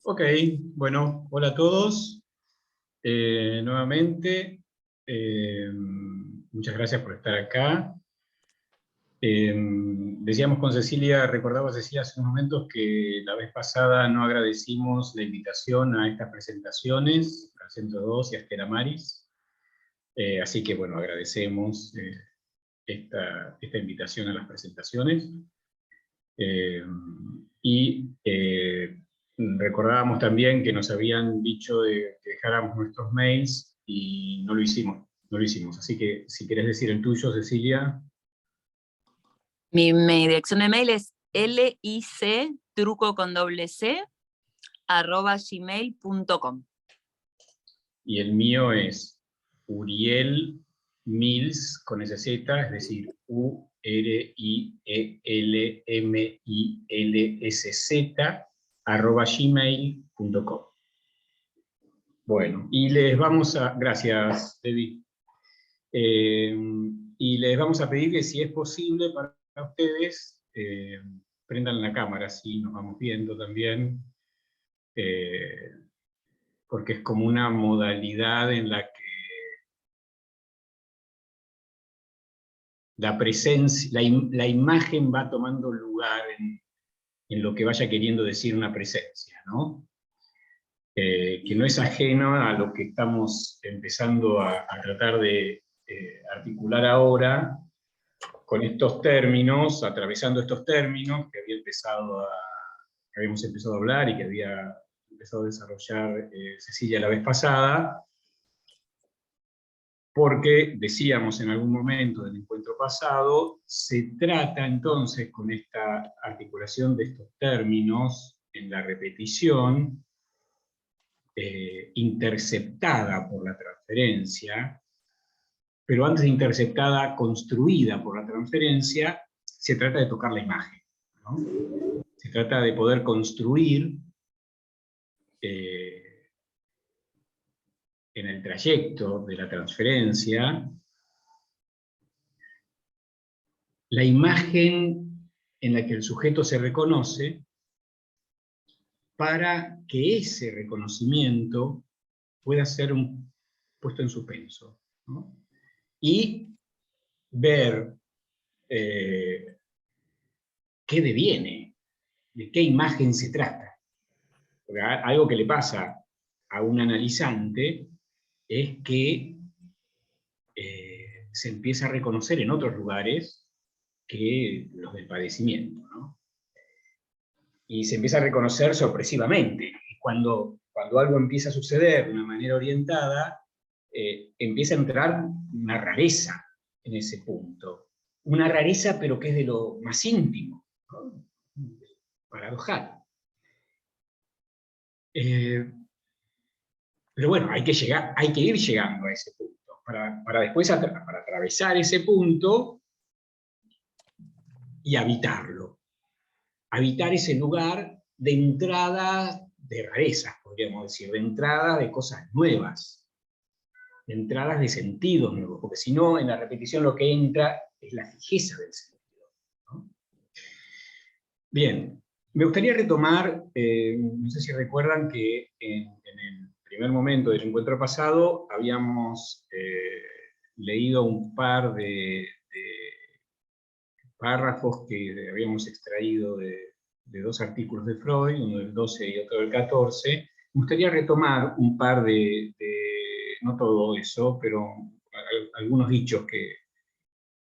Ok, bueno, hola a todos. Nuevamente, muchas gracias por estar acá. Decíamos con Cecilia, recordaba Cecilia hace unos momentos que la vez pasada no agradecimos la invitación a estas presentaciones, al Centro 2 y a Estela Maris. Así que bueno, agradecemos esta invitación a las presentaciones. Recordábamos también que nos habían dicho que dejáramos nuestros mails y no lo hicimos, no lo hicimos. Así que si querés decir el tuyo, Cecilia. Mi dirección de mail es lic, truco con doble c, @gmail.com. Y el mío es Uriel Mills, con ese Z, es decir, URIELMILSZ, @gmail.com. Bueno, y les vamos a... Gracias, Debbie. Y les vamos a pedir que si es posible para ustedes, prendan la cámara, así nos vamos viendo también, porque es como una modalidad en la que la presencia, la imagen va tomando lugar en lo que vaya queriendo decir una presencia, ¿no? Que no es ajeno a lo que estamos empezando a tratar de articular ahora, con estos términos, atravesando estos términos que habíamos empezado a hablar y que había empezado a desarrollar Cecilia la vez pasada, porque decíamos en algún momento del encuentro pasado, se trata entonces con esta articulación de estos términos en la repetición, interceptada por la transferencia, pero antes de interceptada, construida por la transferencia, se trata de tocar la imagen, ¿no? Se trata de poder construir en el trayecto de la transferencia la imagen en la que el sujeto se reconoce para que ese reconocimiento pueda ser puesto en suspenso, ¿no? Y ver qué deviene, de qué imagen se trata. Porque algo que le pasa a un analizante es que se empieza a reconocer en otros lugares que los del padecimiento, ¿no? Y se empieza a reconocer sorpresivamente. Cuando algo empieza a suceder de una manera orientada, empieza a entrar una rareza en ese punto. Una rareza, pero que es de lo más íntimo, ¿no? Paradojal. Pero bueno, hay que ir llegando a ese punto. Para después para atravesar ese punto y habitarlo. Habitar ese lugar de entrada de rarezas, podríamos decir, de entrada de cosas nuevas, de entradas de sentidos nuevos, porque si no, en la repetición lo que entra es la fijeza del sentido, ¿no? Bien, me gustaría retomar, no sé si recuerdan que en el primer momento del encuentro pasado habíamos leído un par de párrafos que habíamos extraído de dos artículos de Freud, uno del 12 y otro del 14. Me gustaría retomar un par no todo eso, pero algunos dichos que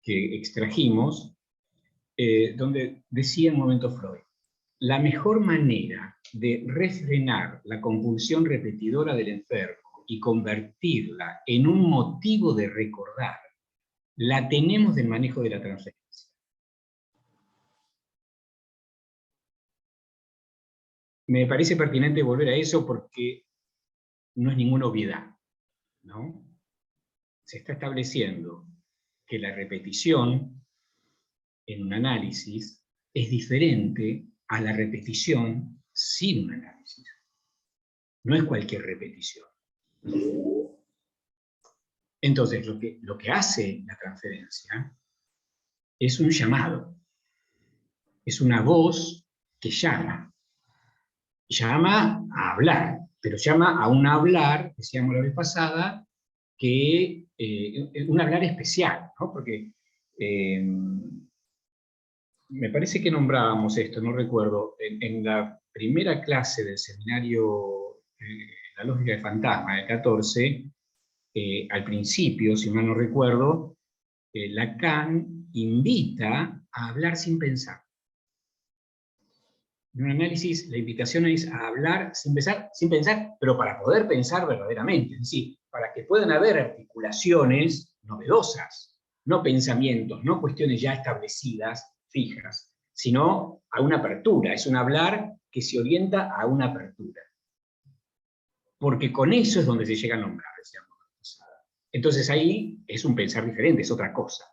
extrajimos, donde decía en un momento Freud: la mejor manera de refrenar la compulsión repetidora del enfermo y convertirla en un motivo de recordar, la tenemos del manejo de la transferencia. Me parece pertinente volver a eso porque no es ninguna obviedad, ¿no? Se está estableciendo que la repetición en un análisis es diferente a la repetición sin un análisis. No es cualquier repetición. Entonces, lo que hace la transferencia es un llamado. Es una voz que llama. llama a hablar, pero llama a un hablar, decíamos la vez pasada, que un hablar especial, ¿no? Porque me parece que nombrábamos esto, no recuerdo, en la primera clase del seminario La lógica del fantasma, del 14, al principio, si mal no recuerdo, Lacan invita a hablar sin pensar. En un análisis, la invitación es a hablar sin pensar, pero para poder pensar verdaderamente, es decir, para que puedan haber articulaciones novedosas, no pensamientos, no cuestiones ya establecidas, fijas, sino a una apertura, es un hablar que se orienta a una apertura. Porque con eso es donde se llega a nombrar, decíamos. Entonces ahí es un pensar diferente, es otra cosa.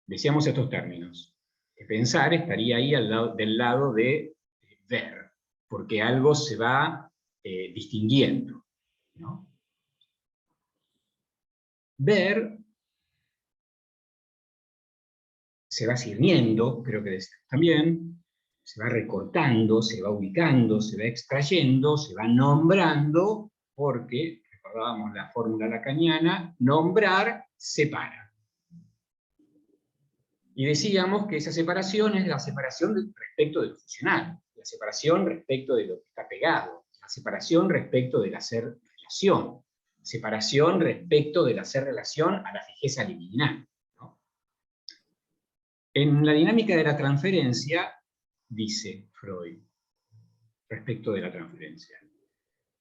Decíamos estos términos. Pensar estaría ahí del lado de ver, porque algo se va distinguiendo, ¿no? Ver se va sirviendo, creo que decíamos también, se va recortando, se va ubicando, se va extrayendo, se va nombrando, porque, recordábamos la fórmula lacaniana, nombrar separa. Y decíamos que esa separación es la separación respecto de lo funcional, la separación respecto de lo que está pegado, la separación respecto del hacer relación, separación respecto del hacer relación a la fijeza liminal, ¿no? En la dinámica de la transferencia, dice Freud, respecto de la transferencia,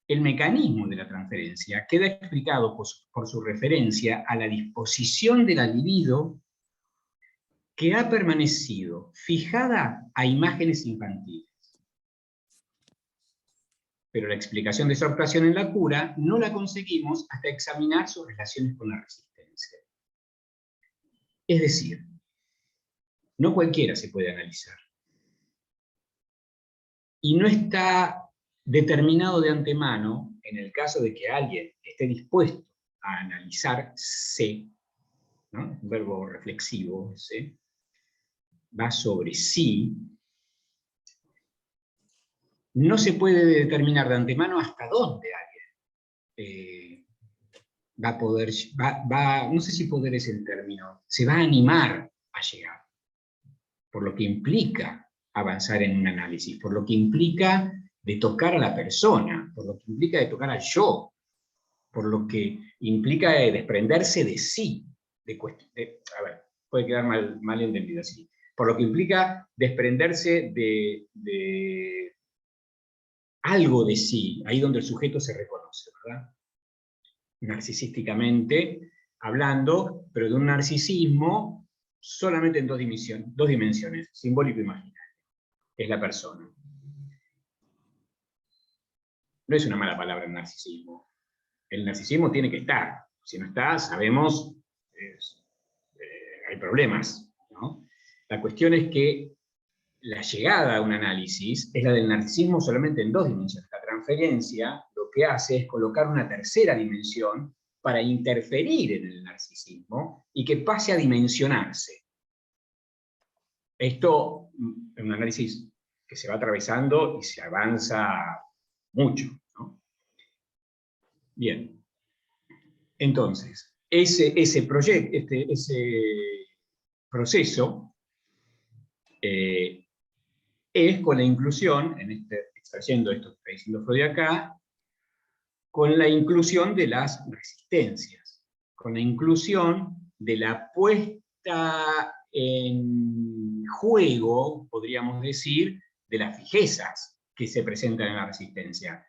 el mecanismo de la transferencia queda explicado por su referencia a la disposición de la libido que ha permanecido fijada a imágenes infantiles. Pero la explicación de esa operación en la cura no la conseguimos hasta examinar sus relaciones con la resistencia. Es decir, no cualquiera se puede analizar. Y no está determinado de antemano, en el caso de que alguien esté dispuesto a analizarse, ¿no? Un verbo reflexivo, ¿sí? Va sobre sí, no se puede determinar de antemano hasta dónde alguien va a poder, no sé si poder es el término, se va a animar a llegar, por lo que implica avanzar en un análisis, por lo que implica de tocar a la persona, por lo que implica de tocar al yo, por lo que implica de desprenderse de sí, a ver, puede quedar mal entendido así, por lo que implica desprenderse de algo de sí, ahí donde el sujeto se reconoce, ¿verdad? Narcisísticamente hablando, pero de un narcisismo solamente en dos dimensiones, simbólico e imaginario. Es la persona. No es una mala palabra el narcisismo. El narcisismo tiene que estar. Si no está, sabemos, hay problemas, ¿no? La cuestión es que la llegada a un análisis es la del narcisismo solamente en dos dimensiones. La transferencia lo que hace es colocar una tercera dimensión para interferir en el narcisismo y que pase a dimensionarse. Esto es un análisis que se va atravesando y se avanza mucho, ¿no? Bien. Entonces, ese proceso es con la inclusión, extrayendo esto que está diciendo Freud acá, con la inclusión de las resistencias, con la inclusión de la puesta en juego, podríamos decir, de las fijezas que se presentan en la resistencia.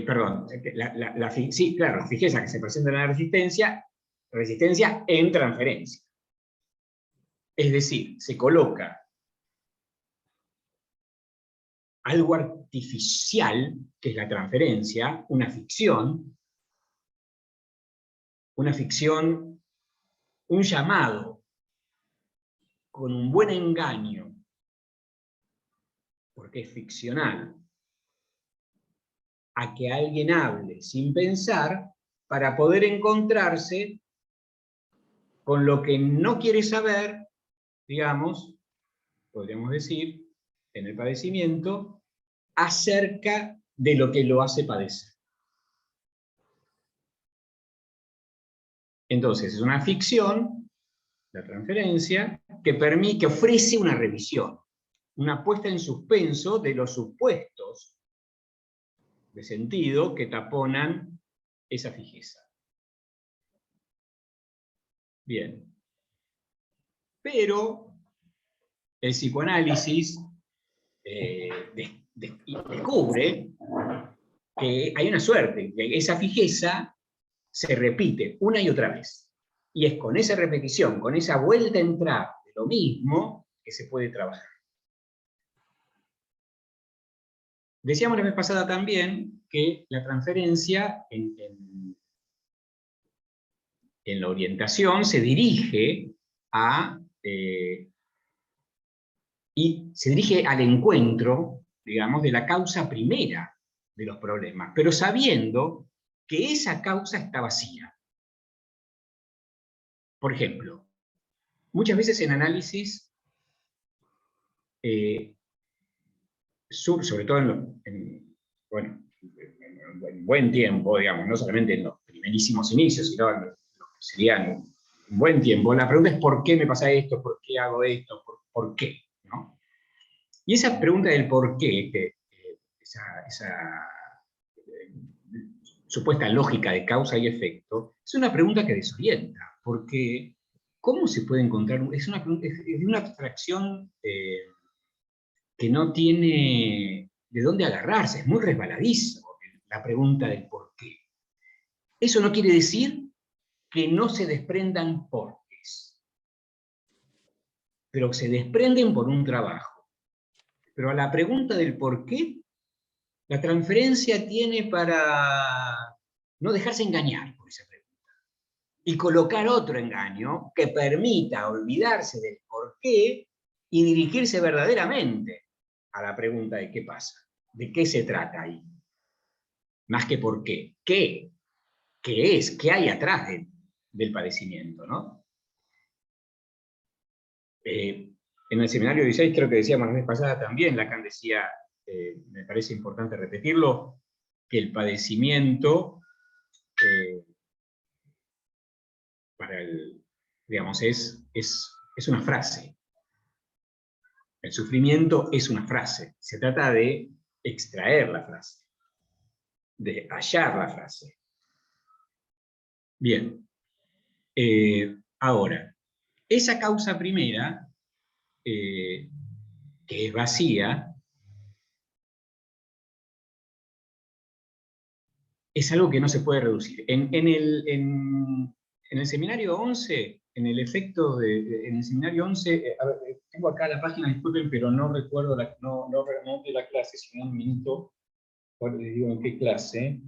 Perdón, sí, claro, las fijezas que se presentan en la resistencia en transferencia. Es decir, se coloca algo artificial, que es la transferencia, una ficción, un llamado con un buen engaño, porque es ficcional, a que alguien hable sin pensar para poder encontrarse con lo que no quiere saber, digamos, podríamos decir, en el padecimiento acerca de lo que lo hace padecer. Entonces, es una ficción, la transferencia, que ofrece una revisión, una puesta en suspenso de los supuestos de sentido que taponan esa fijeza. Bien. Pero el psicoanálisis descubre que hay una suerte, que esa fijeza se repite una y otra vez. Y es con esa repetición, con esa vuelta a entrar de lo mismo, que se puede trabajar. Decíamos la vez pasada también que la transferencia en la orientación se dirige al encuentro, digamos, de la causa primera de los problemas, pero sabiendo que esa causa está vacía. Por ejemplo, muchas veces en análisis, sobre todo en buen tiempo, digamos, no solamente en los primerísimos inicios, sino en lo que serían un buen tiempo, la pregunta es ¿por qué me pasa esto? ¿Por qué hago esto? ¿Por qué? ¿No? Y esa pregunta del por qué, esa supuesta lógica de causa y efecto, es una pregunta que desorienta, porque ¿cómo se puede encontrar? Es una abstracción que no tiene de dónde agarrarse, es muy resbaladizo la pregunta del por qué. Eso no quiere decir que no se desprendan porqués, pero se desprenden por un trabajo. Pero a la pregunta del por qué, la transferencia tiene para no dejarse engañar por esa pregunta y colocar otro engaño que permita olvidarse del por qué y dirigirse verdaderamente a la pregunta de qué pasa, de qué se trata ahí. Más que por qué. ¿Qué? ¿Qué es? ¿Qué hay atrás del padecimiento? ¿No? En el seminario 16, creo que decíamos la vez pasada también, Lacan decía, me parece importante repetirlo, que el padecimiento digamos, es una frase. El sufrimiento es una frase. Se trata de extraer la frase, de hallar la frase. Bien. Ahora, esa causa primera, que es vacía, es algo que no se puede reducir. En el seminario 11, en el efecto en el seminario 11, a ver, tengo acá la página, disculpen, pero no recuerdo, no remonte la clase, sino un minuto, les digo en qué clase.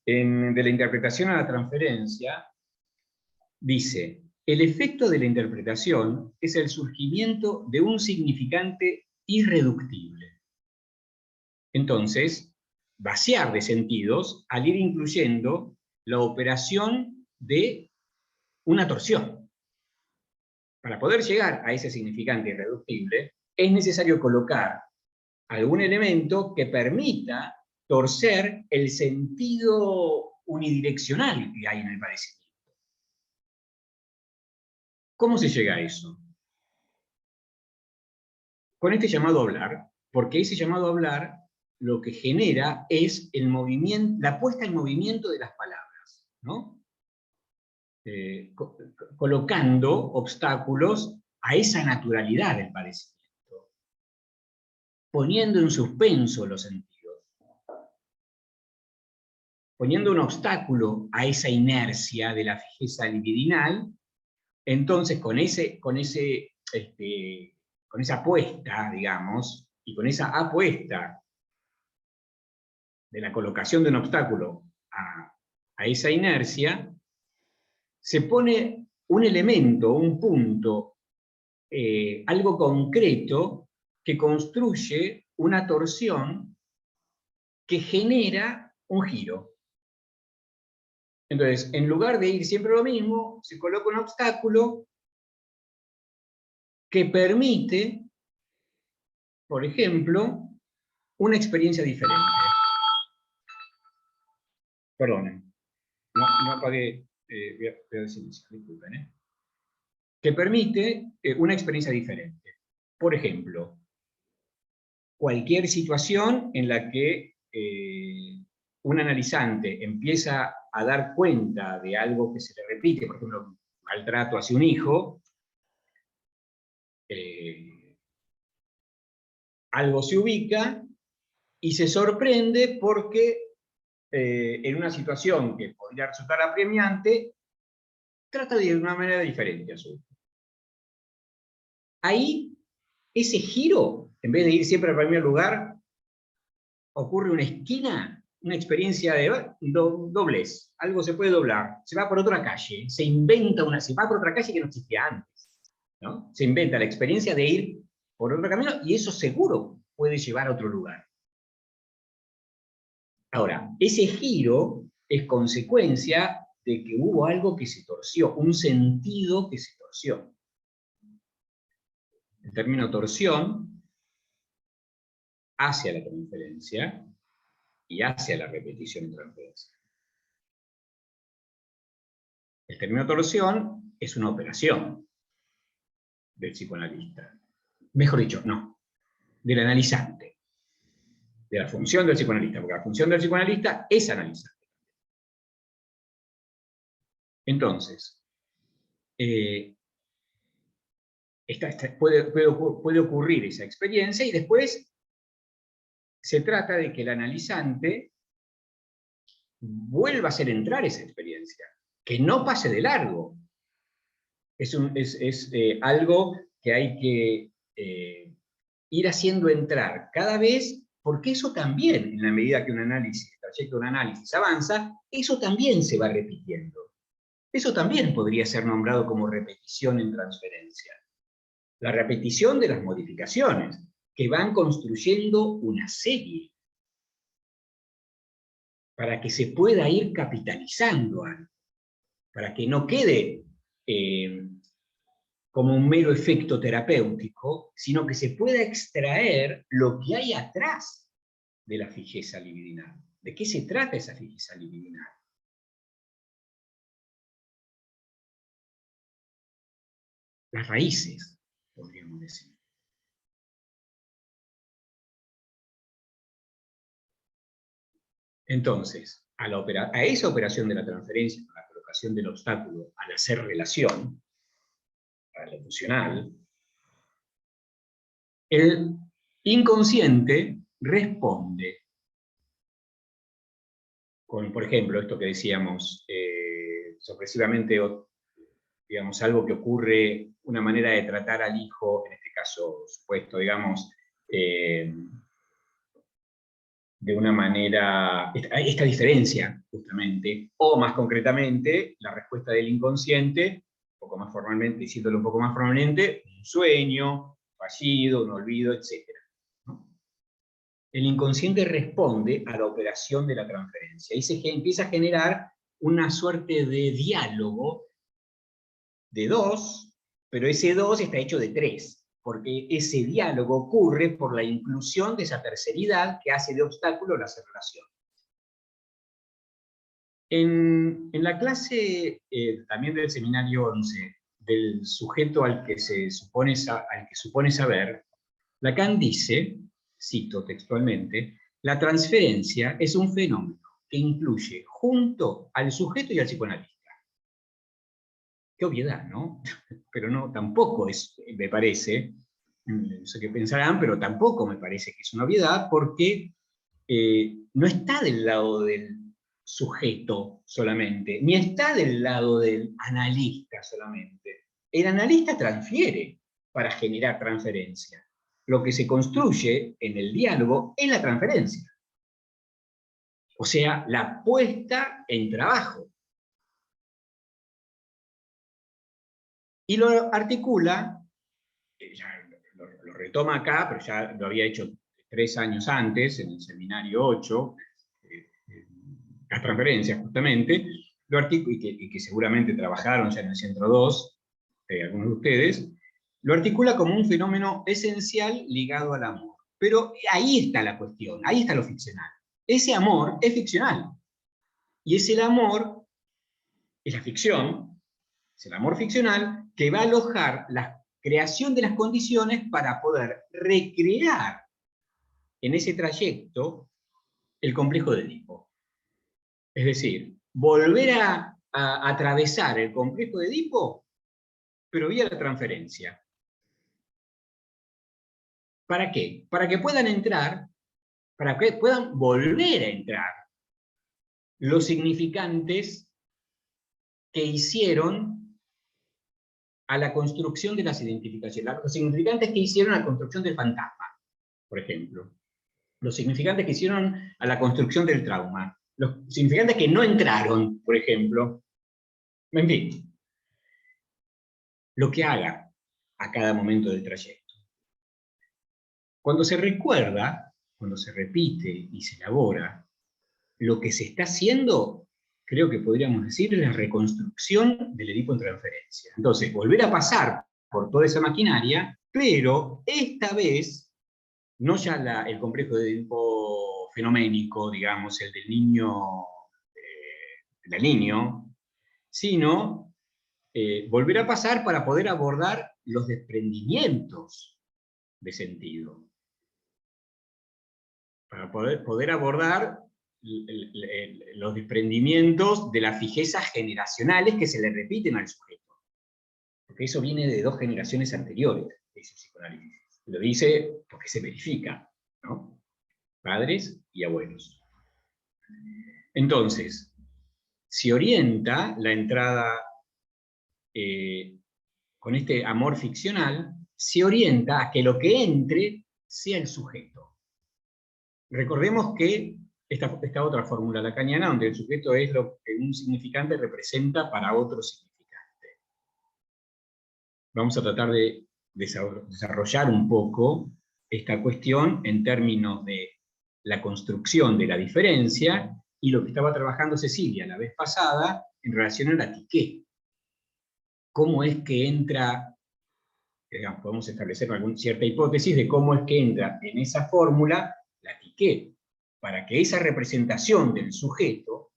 De la interpretación a la transferencia, dice, el efecto de la interpretación es el surgimiento de un significante irreductible. Entonces, vaciar de sentidos al ir incluyendo la operación de una torsión. Para poder llegar a ese significante irreductible, es necesario colocar algún elemento que permita torcer el sentido unidireccional que hay en el padecimiento. ¿Cómo se llega a eso? Con este llamado a hablar, porque ese llamado a hablar lo que genera es el movimiento, la puesta en movimiento de las palabras, ¿no? Colocando obstáculos a esa naturalidad del padecimiento, poniendo en suspenso los sentidos, poniendo un obstáculo a esa inercia de la fijeza libidinal. Entonces con esa apuesta, digamos, y con esa apuesta de la colocación de un obstáculo a esa inercia, se pone un elemento, un punto, algo concreto que construye una torsión que genera un giro. Entonces, en lugar de ir siempre lo mismo, se coloca un obstáculo que permite, por ejemplo, una experiencia diferente. Perdonen, no apagué, voy a silenciar, disculpen, que permite una experiencia diferente. Por ejemplo, cualquier situación en la que un analizante empieza a dar cuenta de algo que se le repite, por ejemplo, maltrato hacia un hijo, algo se ubica y se sorprende porque en una situación que podría resultar apremiante, trata de una manera diferente a su. Ahí, ese giro, en vez de ir siempre al primer lugar, ocurre una esquina, una experiencia de doblez. Algo se puede doblar, se va por otra calle, se va por otra calle que no existía antes, ¿no? Se inventa la experiencia de ir por otro camino y eso seguro puede llevar a otro lugar. Ahora, ese giro es consecuencia de que hubo algo que se torció, un sentido que se torció. El término torsión hacia la transferencia y hacia la repetición en transferencia. El término torsión es una operación del psicoanalista. Mejor dicho, no, del analizante. De la función del psicoanalista, porque la función del psicoanalista es analizar. Entonces, puede ocurrir esa experiencia y después se trata de que el analizante vuelva a hacer entrar esa experiencia, que no pase de largo. Es algo que hay que ir haciendo entrar cada vez, porque eso también, en la medida que un análisis, el trayecto de un análisis avanza, eso también se va repitiendo. Eso también podría ser nombrado como repetición en transferencia. La repetición de las modificaciones, que van construyendo una serie, para que se pueda ir capitalizando algo, para que no quede como un mero efecto terapéutico, sino que se pueda extraer lo que hay atrás de la fijeza libidinal. ¿De qué se trata esa fijeza libidinal? Las raíces, podríamos decir. Entonces, a esa operación de la transferencia, a la colocación del obstáculo, al hacer relación, a lo emocional, el inconsciente responde con, por ejemplo, esto que decíamos, sorpresivamente, digamos, algo que ocurre, una manera de tratar al hijo, en este caso supuesto, digamos, de una manera, esta diferencia, justamente, o más concretamente, la respuesta del inconsciente, un poco más formalmente, diciéndolo un poco más formalmente, un sueño, fallido, un olvido, etc. ¿no? El inconsciente responde a la operación de la transferencia y se empieza a generar una suerte de diálogo de dos, pero ese dos está hecho de tres, porque ese diálogo ocurre por la inclusión de esa terceridad que hace de obstáculo la relación. En la clase también del seminario 11, del sujeto al que supone saber, Lacan dice, cito textualmente, la transferencia es un fenómeno que incluye junto al sujeto y al psicoanalista. Qué obviedad, ¿no? Pero no, tampoco es, me parece, no sé qué pensarán, pero tampoco me parece que es una obviedad, porque no está del lado del sujeto solamente, ni está del lado del analista solamente. El analista transfiere para generar transferencia. Lo que se construye en el diálogo es la transferencia. O sea, la puesta en trabajo. Y lo articula, ya lo retoma acá, pero ya lo había hecho 3 años antes, en el seminario 8, las transferencias justamente, lo articula, y que seguramente trabajaron ya en el centro 2, algunos de ustedes, lo articula como un fenómeno esencial ligado al amor. Pero ahí está la cuestión, ahí está lo ficcional. Ese amor es ficcional. Y es el amor, es la ficción, es el amor ficcional que va a alojar la creación de las condiciones para poder recrear en ese trayecto el complejo de Edipo. Es decir, volver a atravesar el complejo de Edipo, pero vía la transferencia. ¿Para qué? Para que puedan entrar, para que puedan volver a entrar los significantes que hicieron a la construcción de las identificaciones, los significantes que hicieron a la construcción del fantasma, por ejemplo, los significantes que hicieron a la construcción del trauma, los significantes que no entraron, por ejemplo, en fin, lo que haga a cada momento del trayecto. Cuando se recuerda, cuando se repite y se elabora, lo que se está haciendo, creo que podríamos decir, es la reconstrucción del Edipo en transferencia. Entonces, volver a pasar por toda esa maquinaria, pero esta vez, no ya el complejo de Edipo fenoménico, digamos, el del niño, del niño, sino volver a pasar para poder abordar los desprendimientos de sentido. Para poder abordar los desprendimientos de las fijezas generacionales que se le repiten al sujeto. Porque eso viene de 2 generaciones anteriores, dice el psicoanálisis. Lo dice porque se verifica, ¿no? Padres y abuelos. Entonces, se orienta la entrada con este amor ficcional, se orienta a que lo que entre sea el sujeto. Recordemos que esta otra fórmula lacaniana, donde el sujeto es lo que un significante representa para otro significante. Vamos a tratar de desarrollar un poco esta cuestión en términos de la construcción de la diferencia y lo que estaba trabajando Cecilia la vez pasada en relación a la tiqué. ¿Cómo es que entra, digamos, podemos establecer cierta hipótesis de cómo es que entra en esa fórmula la tiqué, para que esa representación del sujeto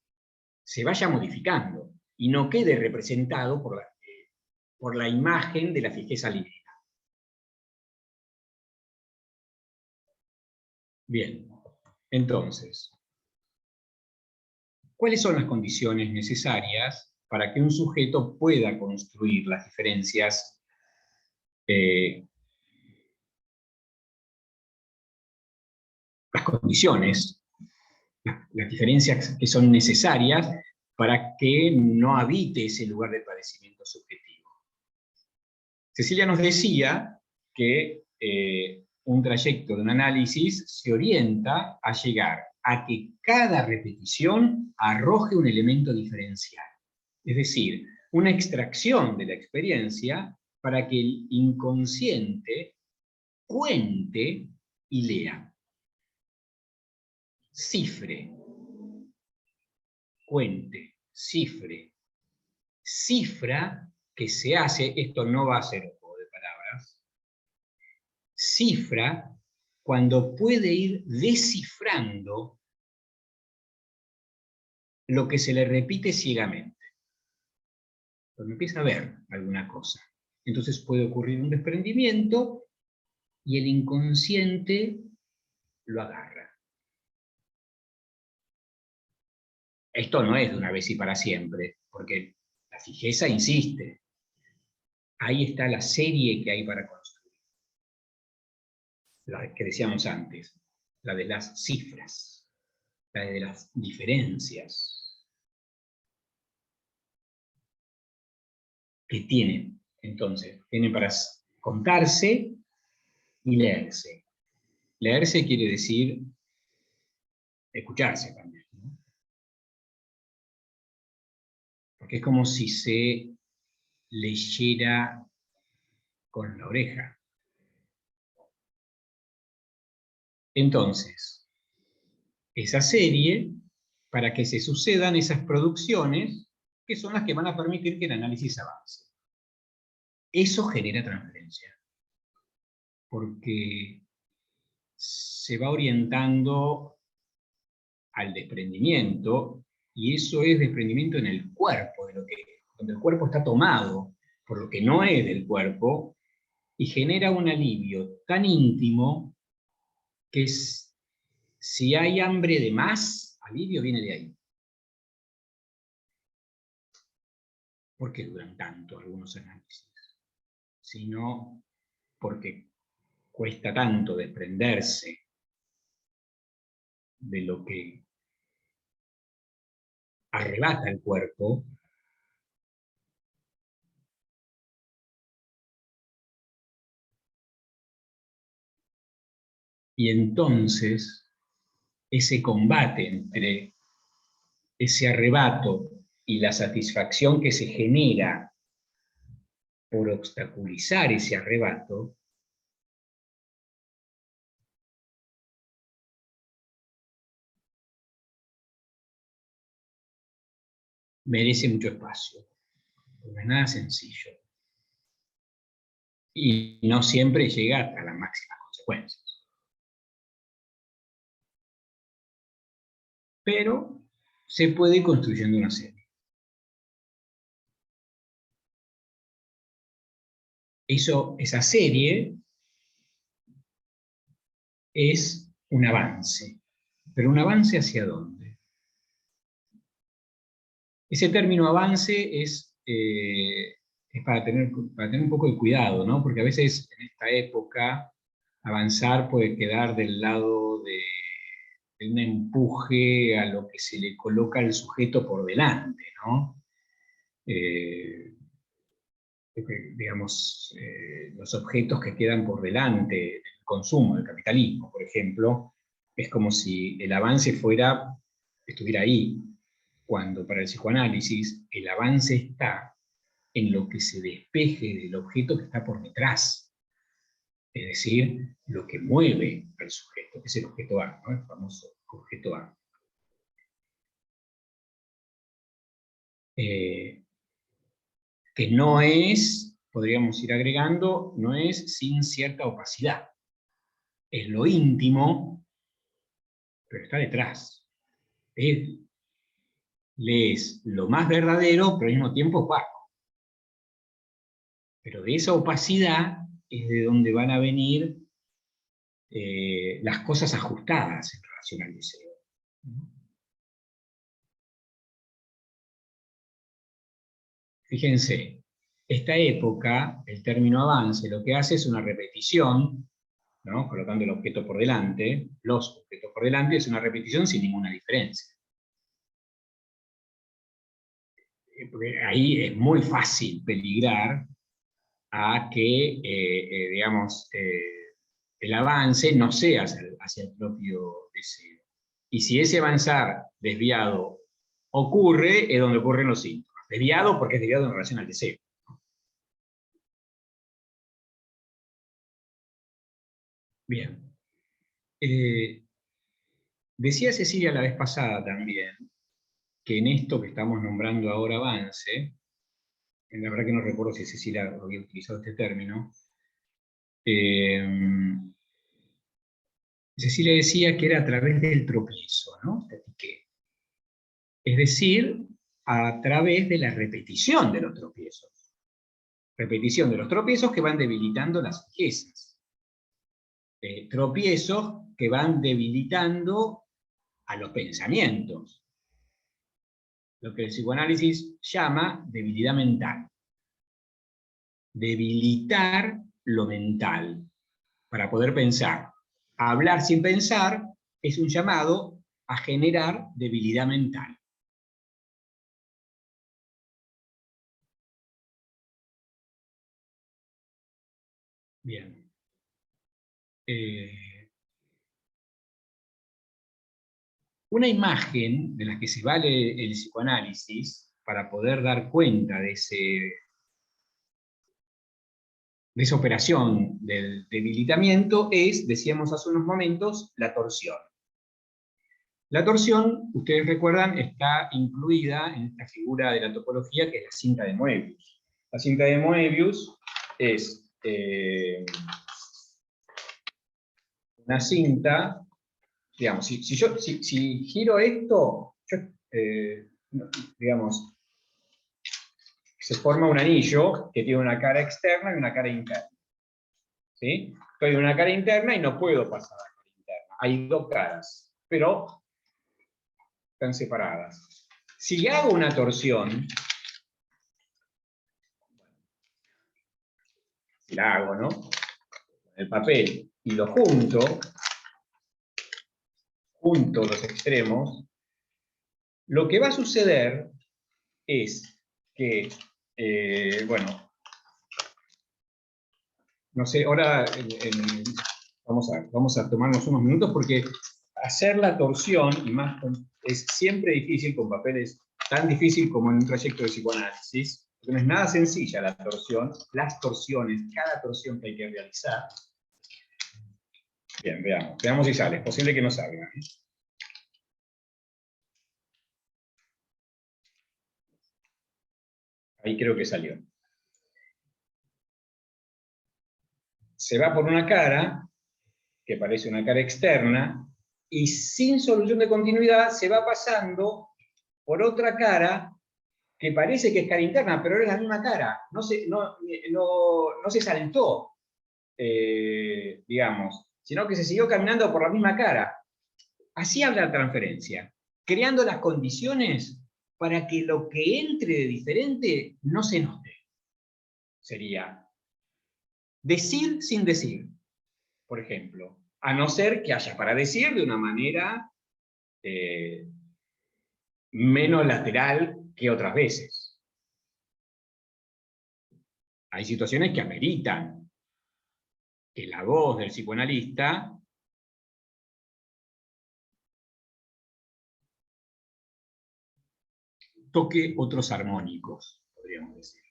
se vaya modificando y no quede representado por la imagen de la fijeza lineal. Bien, entonces, ¿cuáles son las condiciones necesarias para que un sujeto pueda construir las diferencias las condiciones, las diferencias que son necesarias para que no habite ese lugar de padecimiento subjetivo? Cecilia nos decía que un trayecto de un análisis se orienta a llegar a que cada repetición arroje un elemento diferencial. Es decir, una extracción de la experiencia para que el inconsciente cuente y lea. Cifre, cuente, cifre, cifra que se hace, esto no va a ser un juego de palabras, cifra cuando puede ir descifrando lo que se le repite ciegamente. Cuando empieza a ver alguna cosa. Entonces puede ocurrir un desprendimiento y el inconsciente lo agarra. Esto no es de una vez y para siempre, porque la fijeza insiste. Ahí está la serie que hay para construir. La que decíamos antes, la de las cifras, la de las diferencias que tienen. Entonces, tienen para contarse y leerse. Leerse quiere decir escucharse también, ¿no? Porque es como si se leyera con la oreja. Entonces, esa serie, para que se sucedan esas producciones, que son las que van a permitir que el análisis avance. Eso genera transferencia. Porque se va orientando al desprendimiento, y eso es desprendimiento en el cuerpo, donde el cuerpo está tomado por lo que no es del cuerpo, y genera un alivio tan íntimo que si hay hambre de más, alivio viene de ahí. ¿Por qué duran tanto algunos análisis? Sino porque cuesta tanto desprenderse de lo que arrebata el cuerpo, y entonces ese combate entre ese arrebato y la satisfacción que se genera por obstaculizar ese arrebato, merece mucho espacio, no es nada sencillo. Y no siempre llega hasta las máximas consecuencias. Pero se puede ir construyendo una serie. Esa serie es un avance. ¿Pero un avance hacia dónde? Ese término avance es para tener un poco de cuidado, ¿no? Porque a veces en esta época avanzar puede quedar del lado de un empuje a lo que se le coloca al sujeto por delante, ¿no? Digamos, los objetos que quedan por delante del consumo, del capitalismo, por ejemplo, es como si el avance estuviera ahí, cuando para el psicoanálisis el avance está en lo que se despeje del objeto que está por detrás, es decir, lo que mueve al sujeto, que es el objeto A, ¿no? El famoso objeto A. Que no es, podríamos ir agregando, no es sin cierta opacidad. Es lo íntimo, pero está detrás. Le es lo más verdadero, pero al mismo tiempo opaco. Pero de esa opacidad es de donde van a venir las cosas ajustadas en relación al deseo. Fíjense, esta época, el término avance, lo que hace es una repetición, ¿no? Colocando el objeto por delante, los objetos por delante, es una repetición sin ninguna diferencia. Porque ahí es muy fácil peligrar a que, digamos, el avance no sea hacia el propio deseo. Y si ese avanzar desviado ocurre, es donde ocurren los síntomas. Desviado porque es desviado en relación al deseo. Bien. Decía Cecilia la vez pasada también, que en esto que estamos nombrando ahora avance, la verdad que no recuerdo si Cecilia había utilizado este término, Cecilia decía que era a través del tropiezo, ¿no? Es decir, a través de la repetición de los tropiezos. Repetición de los tropiezos que van debilitando las fijezas. Tropiezos que van debilitando a los pensamientos. Lo que el psicoanálisis llama debilidad mental. Debilitar lo mental para poder pensar. Hablar sin pensar es un llamado a generar debilidad mental. Bien. Una imagen de la que se vale el psicoanálisis para poder dar cuenta de esa operación del debilitamiento es, decíamos hace unos momentos, la torsión. La torsión, ustedes recuerdan, está incluida en esta figura de la topología que es la cinta de Moebius. La cinta de Moebius es una cinta, digamos, si giro esto, digamos, se forma un anillo que tiene una cara externa y una cara interna. ¿Sí? Estoy en una cara interna y no puedo pasar a la cara interna. Hay dos caras, pero están separadas. Si hago una torsión, la hago, ¿no? Con el papel y lo junto los extremos, lo que va a suceder es que, bueno, no sé, ahora vamos a tomarnos unos minutos porque hacer la torsión, y más es siempre difícil con papeles, tan difícil como en un trayecto de psicoanálisis, porque no es nada sencilla la torsión, las torsiones, cada torsión que hay que realizar. Bien, veamos si sale, es posible que no salga. Ahí creo que salió. Se va por una cara, que parece una cara externa, y sin solución de continuidad se va pasando por otra cara que parece que es cara interna, pero es la misma cara. No se saltó, digamos, sino que se siguió caminando por la misma cara. Así habla la transferencia, creando las condiciones para que lo que entre de diferente no se note. Sería decir sin decir, por ejemplo, a no ser que haya para decir de una manera menos lateral que otras veces. Hay situaciones que ameritan que la voz del psicoanalista toque otros armónicos, podríamos decir.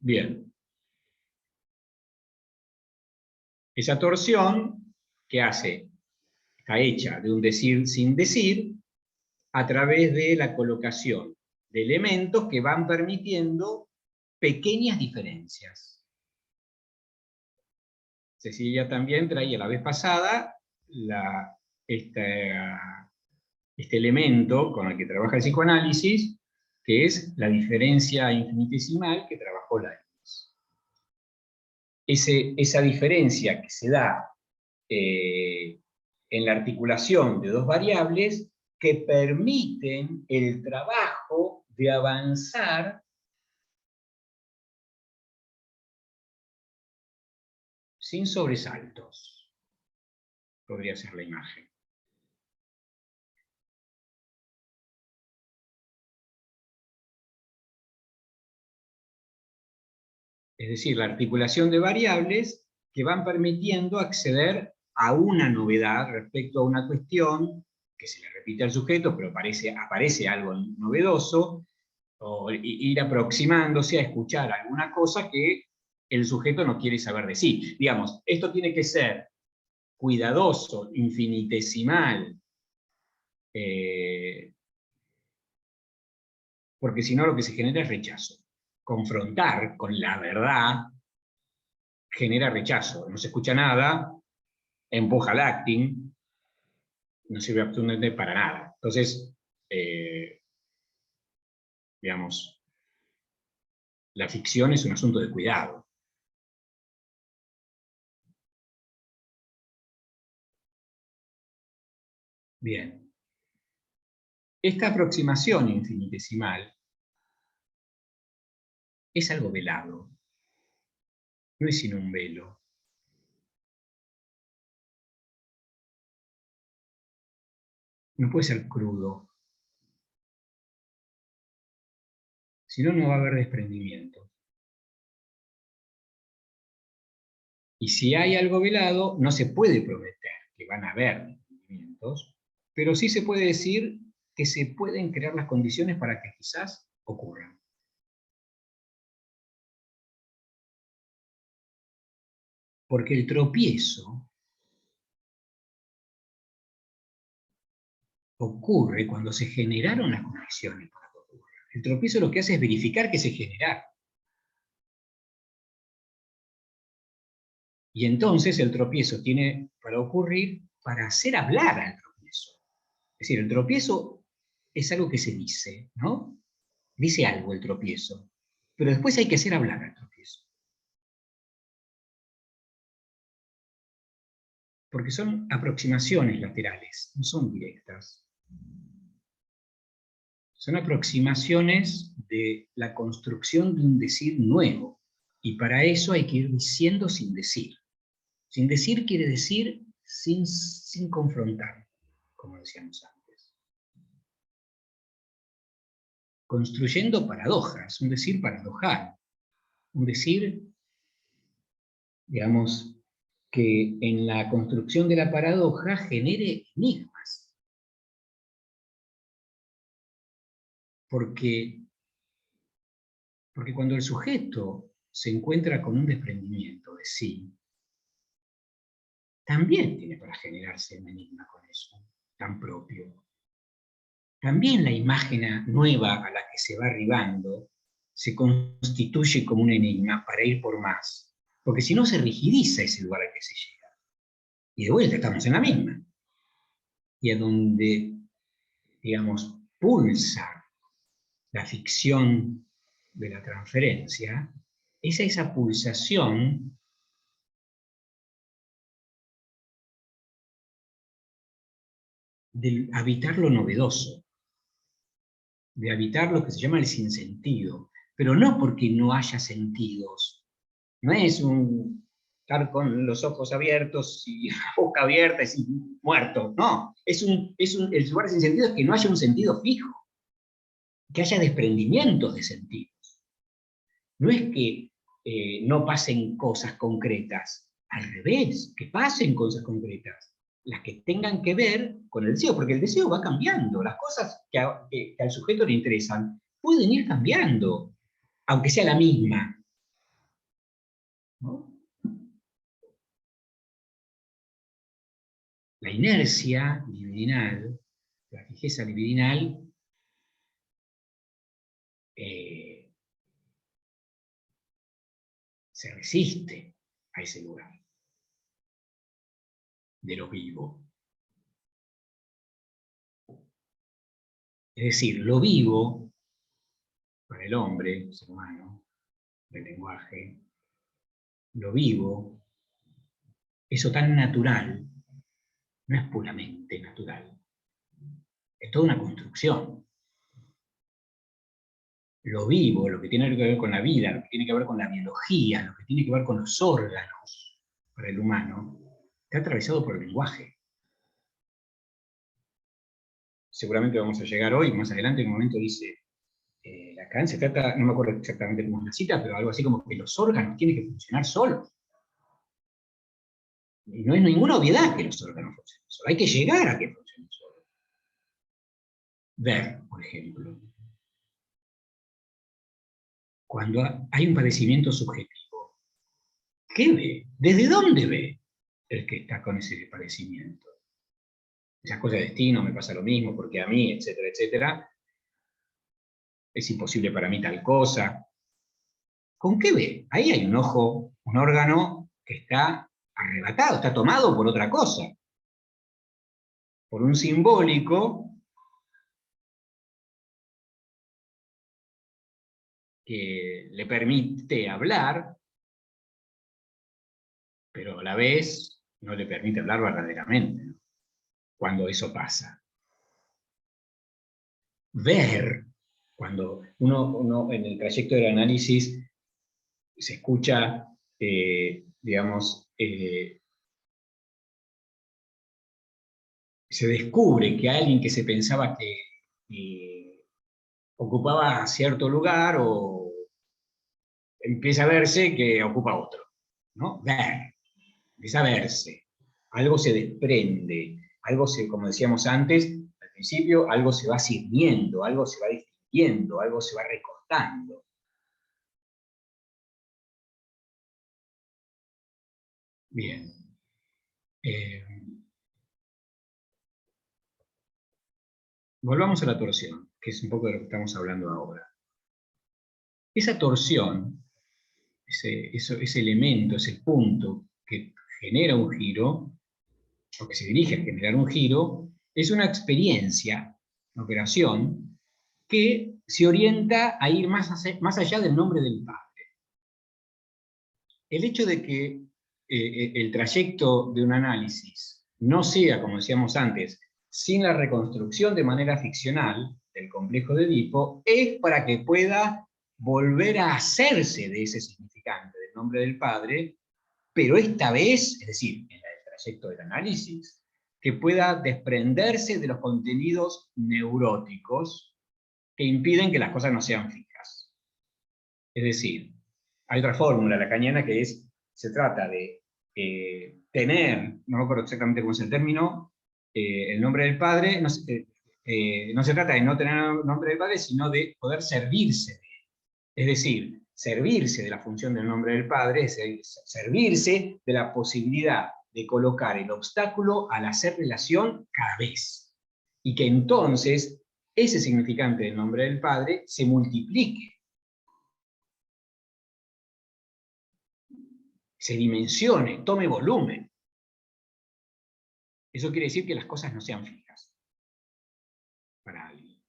Bien. Esa torsión que hace, está hecha de un decir sin decir a través de la colocación de elementos que van permitiendo pequeñas diferencias. Cecilia también traía la vez pasada este elemento con el que trabaja el psicoanálisis, que es la diferencia infinitesimal que trabajó Leibniz. Esa diferencia que se da en la articulación de dos variables que permiten el trabajo de avanzar sin sobresaltos, podría ser la imagen. Es decir, la articulación de variables que van permitiendo acceder a una novedad respecto a una cuestión que se le repite al sujeto, pero aparece algo novedoso, o ir aproximándose a escuchar alguna cosa que el sujeto no quiere saber de sí. Digamos, esto tiene que ser cuidadoso, infinitesimal, porque si no lo que se genera es rechazo. Confrontar con la verdad genera rechazo, no se escucha nada, empuja al acting, no sirve absolutamente para nada. Entonces, digamos, la ficción es un asunto de cuidado. Bien. Esta aproximación infinitesimal es algo velado, no es sino un velo. No puede ser crudo. Si no, no va a haber desprendimiento. Y si hay algo velado, no se puede prometer que van a haber desprendimientos, pero sí se puede decir que se pueden crear las condiciones para que quizás ocurran. Porque el tropiezo ocurre cuando se generaron las condiciones para que ocurra. El tropiezo lo que hace es verificar que se generaron. Y entonces el tropiezo tiene para ocurrir para hacer hablar al tropiezo. Es decir, el tropiezo es algo que se dice, ¿no? Dice algo el tropiezo, pero después hay que hacer hablar al tropiezo. Porque son aproximaciones laterales, no son directas. Son aproximaciones de la construcción de un decir nuevo. Y para eso hay que ir diciendo sin decir. Sin decir quiere decir sin confrontar, como decíamos antes. Construyendo paradojas, un decir paradojal. Un decir, digamos, que en la construcción de la paradoja genere enigmas. Porque cuando el sujeto se encuentra con un desprendimiento de sí, también tiene para generarse un enigma con eso, tan propio. También la imagen nueva a la que se va arribando se constituye como un enigma para ir por más. Porque si no se rigidiza ese lugar al que se llega. Y de vuelta estamos en la misma. Y a donde, digamos, pulsa la ficción de la transferencia, es esa pulsación de habitar lo novedoso, de habitar lo que se llama el sinsentido, pero no porque no haya sentidos, no es un estar con los ojos abiertos y la boca abierta y muerto, no, el lugar sin sentido es que no haya un sentido fijo, que haya desprendimientos de sentidos. No es que no pasen cosas concretas, al revés, que pasen cosas concretas, las que tengan que ver con el deseo, porque el deseo va cambiando, las cosas que al sujeto le interesan pueden ir cambiando, aunque sea la misma, ¿no? La inercia libidinal, la fijeza libidinal, se resiste a ese lugar de lo vivo. Es decir, lo vivo, para el hombre, el ser humano, del lenguaje, lo vivo, eso tan natural, no es puramente natural. Es toda una construcción. Lo vivo, lo que tiene que ver con la vida, lo que tiene que ver con la biología, lo que tiene que ver con los órganos para el humano, está atravesado por el lenguaje. Seguramente vamos a llegar hoy, más adelante, en un momento dice, Lacan se trata, no me acuerdo exactamente cómo es la cita, pero algo así como que los órganos tienen que funcionar solos. Y no es ninguna obviedad que los órganos funcionen solos, hay que llegar a que funcionen solos. Ver, por ejemplo. Cuando hay un padecimiento subjetivo, ¿qué ve? ¿Desde dónde ve el que está con ese padecimiento? Esas cosas de destino, me pasa lo mismo, porque a mí, etcétera, etcétera, es imposible para mí tal cosa. ¿Con qué ve? Ahí hay un ojo, un órgano que está arrebatado, está tomado por otra cosa. Por un simbólico que le permite hablar, pero a la vez no le permite hablar verdaderamente, ¿no? Cuando eso pasa. Ver, cuando uno en el trayecto del análisis se escucha, digamos, se descubre que alguien que se pensaba que ocupaba cierto lugar o empieza a verse que ocupa otro, ¿no? Ver, empieza a verse, algo se desprende, algo se, como decíamos antes, al principio, algo se va sirviendo, algo se va distinguiendo, algo se va recortando. Bien. Volvamos a la torsión, que es un poco de lo que estamos hablando ahora. Esa torsión, ese elemento, ese punto que genera un giro, o que se dirige a generar un giro, es una experiencia, una operación, que se orienta a ir más allá del nombre del Padre. El hecho de que el trayecto de un análisis no sea, como decíamos antes, sin la reconstrucción de manera ficcional del complejo de Edipo, es para que pueda volver a hacerse de ese significante del nombre del Padre, pero esta vez, es decir, en el trayecto del análisis, que pueda desprenderse de los contenidos neuróticos que impiden que las cosas no sean fijas. Es decir, hay otra fórmula lacaniana que es, se trata de tener, no me acuerdo exactamente cómo es el término, el nombre del Padre, no se trata de no tener el nombre del Padre, sino de poder servirse de él. Es decir, servirse de la función del nombre del Padre, es servirse de la posibilidad de colocar el obstáculo al hacer relación cada vez. Y que entonces ese significante del nombre del Padre se multiplique, se dimensione, tome volumen. Eso quiere decir que las cosas no sean fijas para alguien.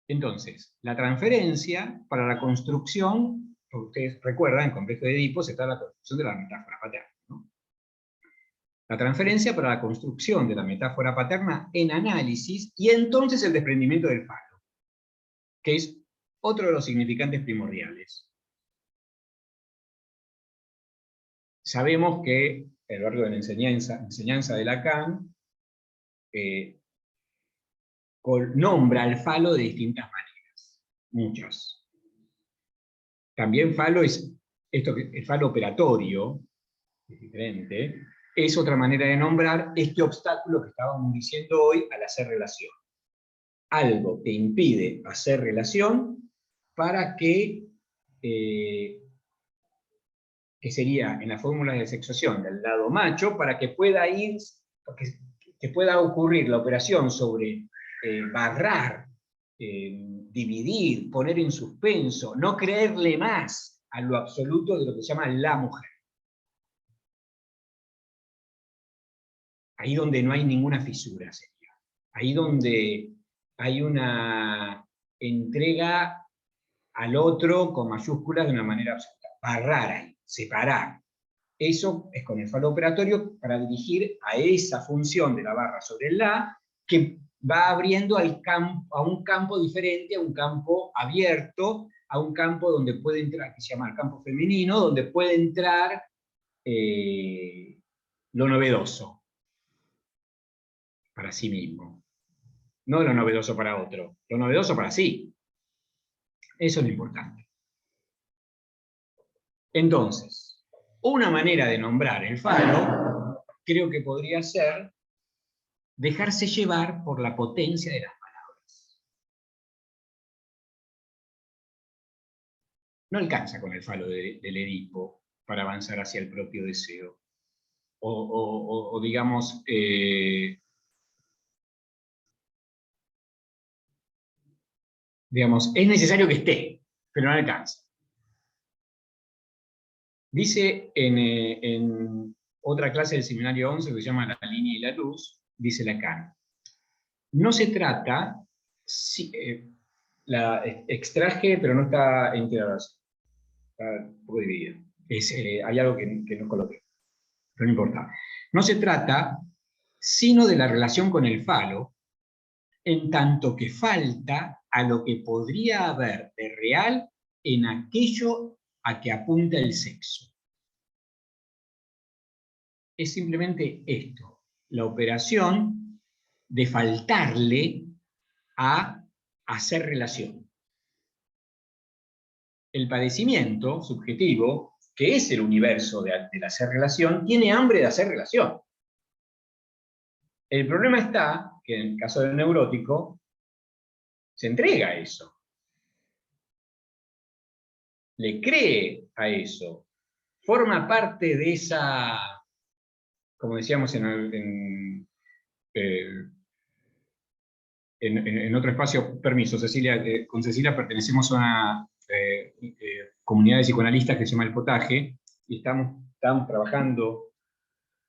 Entonces, la transferencia para la construcción, porque ustedes recuerdan, en complejo de Edipo se trata de la construcción de la metáfora paterna, ¿no? La transferencia para la construcción de la metáfora paterna en análisis, y entonces el desprendimiento del falo, que es otro de los significantes primordiales. Sabemos que el verbo de la enseñanza de Lacan nombra al falo de distintas maneras, muchas. También falo es, el falo operatorio, es diferente, es otra manera de nombrar este obstáculo que estábamos diciendo hoy al hacer relación. Algo que impide hacer relación para que sería en la fórmula de sexuación del lado macho, para que pueda ir, que pueda ocurrir la operación sobre barrar, dividir, poner en suspenso, no creerle más a lo absoluto de lo que se llama la mujer. Ahí donde no hay ninguna fisura sería. Ahí donde hay una entrega al otro con mayúsculas de una manera absoluta. Barrar ahí, separar. Eso es con el falo operatorio para dirigir a esa función de la barra sobre el la, que va abriendo a un campo diferente, a un campo abierto, a un campo donde puede entrar, que se llama el campo femenino, donde puede entrar lo novedoso para sí mismo. No lo novedoso para otro, lo novedoso para sí. Eso es lo importante. Entonces, una manera de nombrar el falo, creo que podría ser dejarse llevar por la potencia de las palabras. No alcanza con el falo del Edipo para avanzar hacia el propio deseo. O digamos, es necesario que esté, pero no alcanza. Dice en otra clase del seminario 11, que se llama La línea y la luz, dice Lacan, no se trata, la extraje, pero no está entera, está un poco dividida. Hay algo que no coloqué, pero no importa. No se trata sino de la relación con el falo, en tanto que falta a lo que podría haber de real en aquello a que apunta el sexo. Es simplemente esto, la operación de faltarle a hacer relación. El padecimiento subjetivo, que es el universo del hacer relación, tiene hambre de hacer relación. El problema está que en el caso del neurótico se entrega a eso. Le cree a eso. Forma parte de esa, como decíamos en otro espacio, permiso, Cecilia, con Cecilia pertenecemos a una comunidad de psicoanalistas que se llama El Potaje, y estábamos trabajando,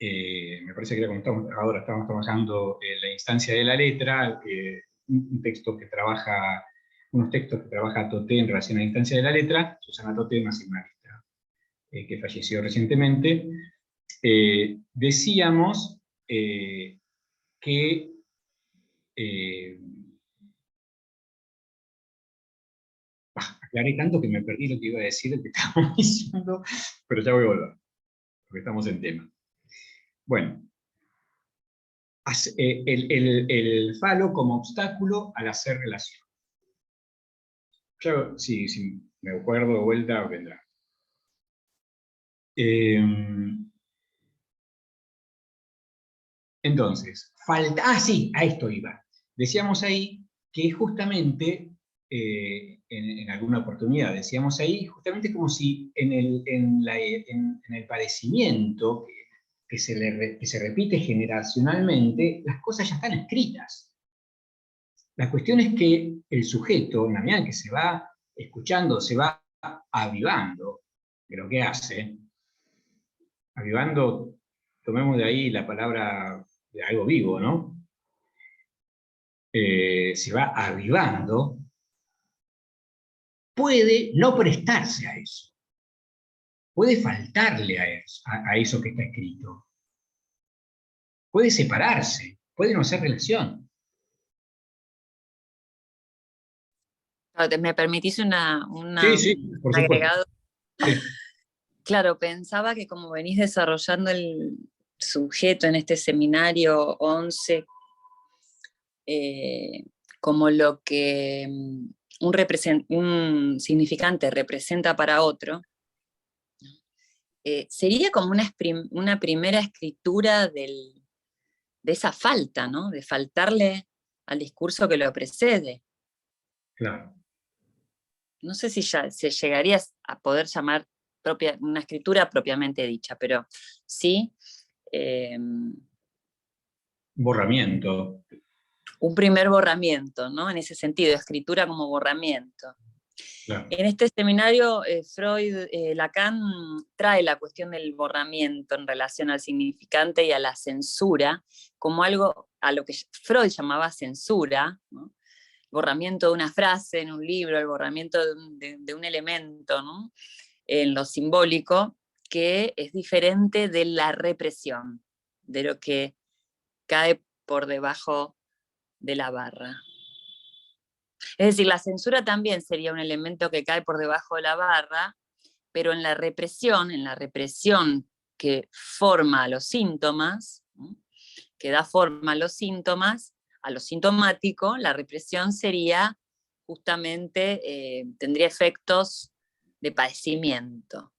me parece que era como ahora estamos trabajando la instancia de la letra, unos textos que trabaja Toté en relación a la instancia de la letra. Susana Toté, una seminarista que falleció recientemente. Decíamos que aclaré tanto que me perdí lo que iba a decir, lo que estábamos diciendo, pero ya voy a volver, porque estamos en tema. Bueno, el falo como obstáculo al hacer relación. Yo, si me acuerdo de vuelta, vendrá. Entonces, sí, a esto iba. Decíamos ahí que justamente, en alguna oportunidad, decíamos ahí, justamente como si en el padecimiento que se repite generacionalmente, las cosas ya están escritas. La cuestión es que el sujeto, en la medida que se va escuchando, se va avivando de lo que hace, avivando, tomemos de ahí la palabra de algo vivo, ¿no? Se va avivando, puede no prestarse a eso, puede faltarle a eso que está escrito, puede separarse, puede no hacer relación. ¿Me permitís un Sí, por supuesto. agregado? Sí. Claro, pensaba que como venís desarrollando el sujeto en este seminario 11, como lo que un significante representa para otro, sería como una primera escritura de esa falta, ¿no? De faltarle al discurso que lo precede. Claro. No sé si ya se llegaría a poder llamar una escritura propiamente dicha, pero sí Borramiento. un primer borramiento, ¿no? En ese sentido, escritura como borramiento. Claro. En este seminario, Lacan trae la cuestión del borramiento en relación al significante y a la censura, como algo a lo que Freud llamaba censura, ¿no? Borramiento de una frase en un libro, el borramiento de un elemento, ¿no? En lo simbólico, que es diferente de la represión, de lo que cae por debajo de la barra. Es decir, la censura también sería un elemento que cae por debajo de la barra, pero en la represión que forma a los síntomas, ¿no? Que da forma a los síntomas, a lo sintomático, la represión sería justamente, tendría efectos de padecimiento.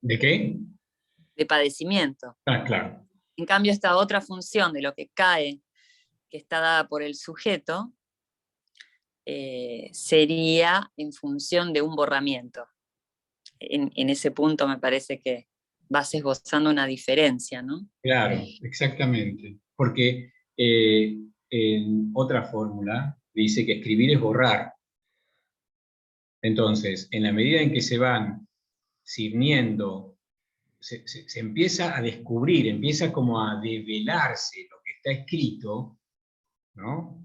¿De qué? De padecimiento. Claro. En cambio, esta otra función de lo que cae, que está dada por el sujeto, sería en función de un borramiento. En ese punto me parece que vas esbozando una diferencia, ¿no? Claro, exactamente. Porque en otra fórmula dice que escribir es borrar. Entonces, en la medida en que se van cirniendo, se empieza a descubrir, empieza como a develarse lo que está escrito, ¿no?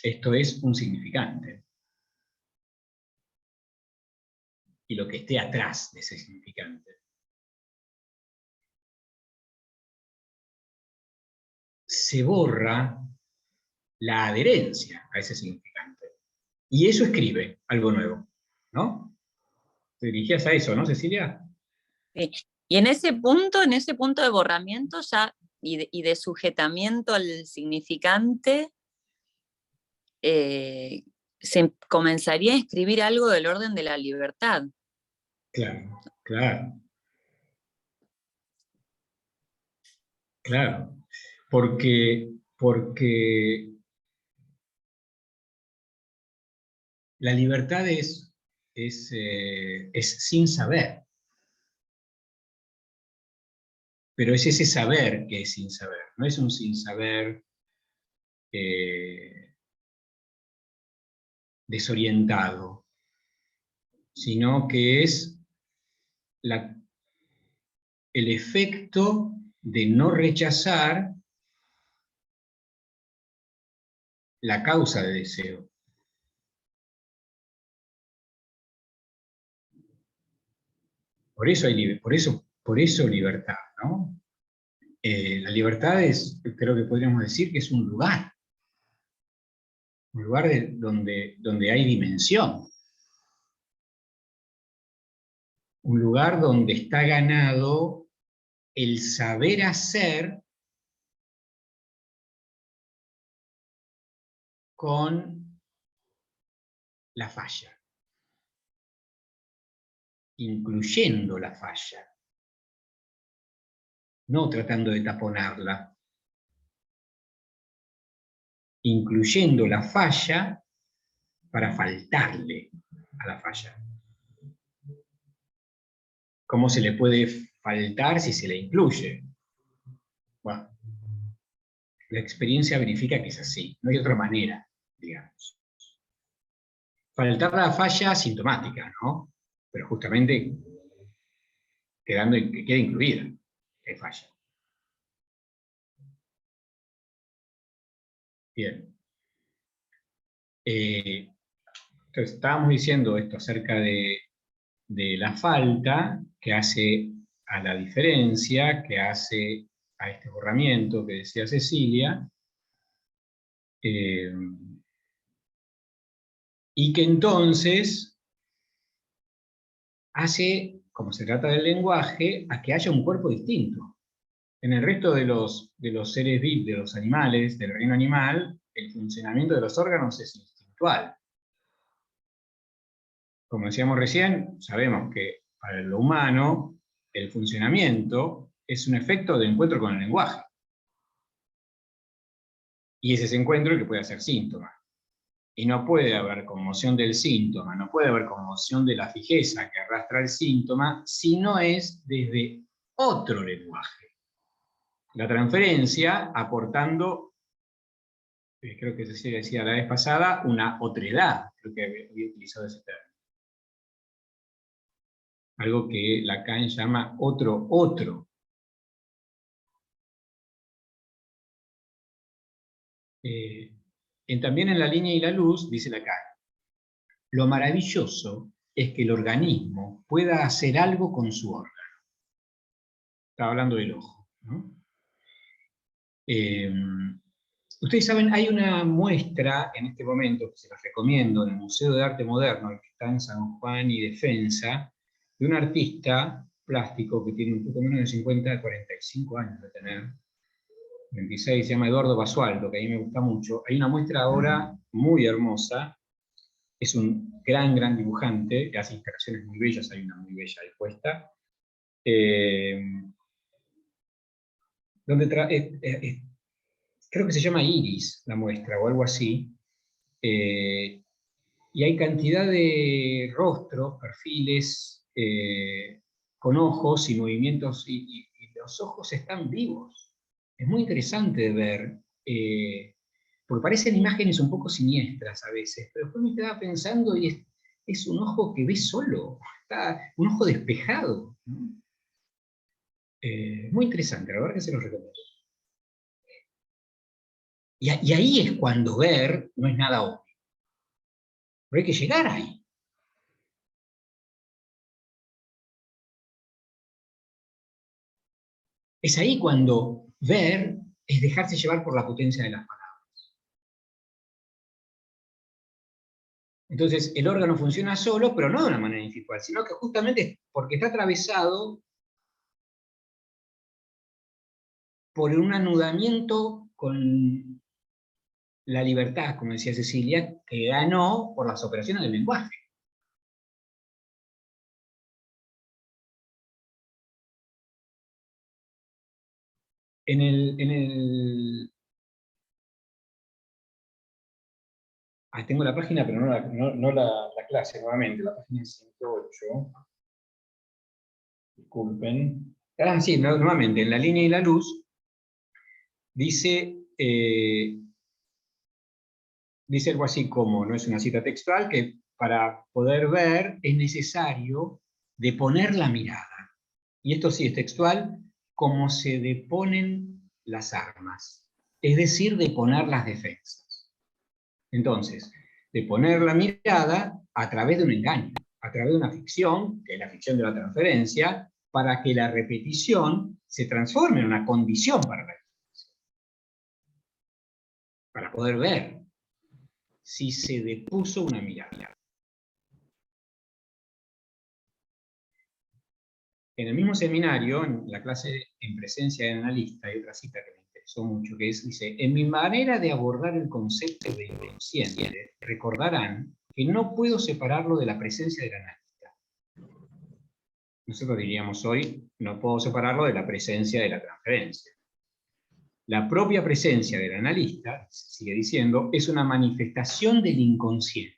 Esto es un significante. Y lo que esté atrás de ese significante. Se borra la adherencia a ese significante. Y eso escribe algo nuevo, ¿no? Te dirigías a eso, ¿no, Cecilia? Sí. Y en ese punto de borramiento ya y de sujetamiento al significante, se comenzaría a escribir algo del orden de la libertad. Claro, claro. Claro. Porque la libertad es sin saber. Pero es ese saber que es sin saber. No es un sin saber desorientado, sino que es el efecto de no rechazar la causa de deseo. Por eso libertad, ¿no? La libertad creo que podríamos decir que es un lugar donde hay dimensión, un lugar donde está ganado el saber hacer con la falla, incluyendo la falla, no tratando de taponarla, incluyendo la falla para faltarle a la falla. ¿Cómo se le puede faltar si se le incluye? Bueno, la experiencia verifica que es así, no hay otra manera, digamos. Faltar la falla sintomática, ¿no? Pero justamente que quede incluida, que hay falla. Bien. Entonces, estábamos diciendo esto acerca de la falta que hace a la diferencia, que hace a este borramiento que decía Cecilia, y que entonces hace, como se trata del lenguaje, a que haya un cuerpo distinto. En el resto de los seres vivos, de los animales, del reino animal, el funcionamiento de los órganos es instintual. Como decíamos recién, sabemos que para lo humano el funcionamiento es un efecto de encuentro con el lenguaje. Y es ese encuentro el que puede hacer síntoma. Y no puede haber conmoción del síntoma, no puede haber conmoción de la fijeza que arrastra el síntoma, si no es desde otro lenguaje. La transferencia aportando, creo que se decía la vez pasada, una otredad, creo que había utilizado ese término. Algo que Lacan llama otro. También en La línea y la luz, dice Lacan, lo maravilloso es que el organismo pueda hacer algo con su órgano. Estaba hablando del ojo, ¿no? Ustedes saben, hay una muestra en este momento, que se las recomiendo, en el Museo de Arte Moderno, que está en San Juan y Defensa, de un artista plástico que tiene un poco menos de 50, 45 años de tener, 26, se llama Eduardo Basualdo, que a mí me gusta mucho. Hay una muestra ahora muy hermosa, es un gran dibujante, que hace instalaciones muy bellas, hay una muy bella ahí puesta, donde creo que se llama Iris la muestra, o algo así, y hay cantidad de rostros, perfiles, con ojos y movimientos, y los ojos están vivos. Es muy interesante de ver, porque parecen imágenes un poco siniestras a veces, pero después me quedaba pensando y es un ojo que ve solo, un ojo despejado, ¿no? Muy interesante, la verdad que se los recomiendo. Y ahí es cuando ver no es nada obvio. Pero hay que llegar ahí. Es ahí cuando ver es dejarse llevar por la potencia de las palabras. Entonces, el órgano funciona solo, pero no de una manera individual, sino que justamente porque está atravesado por un anudamiento con la libertad, como decía Cecilia, que ganó por las operaciones del lenguaje. Tengo la página, pero no la clase nuevamente, la página 108. Disculpen. Sí, nuevamente, en La línea y la luz, dice algo así como, no es una cita textual, que para poder ver es necesario deponer la mirada. Y esto sí es textual, como se deponen las armas, es decir, deponer las defensas. Entonces, deponer la mirada a través de un engaño, a través de una ficción, que es la ficción de la transferencia, para que la repetición se transforme en una condición para la experiencia. Para poder ver si se depuso una mirada. En el mismo seminario, en la clase en presencia del analista, hay otra cita que me interesó mucho, que dice, en mi manera de abordar el concepto de inconsciente, recordarán que no puedo separarlo de la presencia del analista. Nosotros diríamos hoy, no puedo separarlo de la presencia de la transferencia. La propia presencia del analista, sigue diciendo, es una manifestación del inconsciente.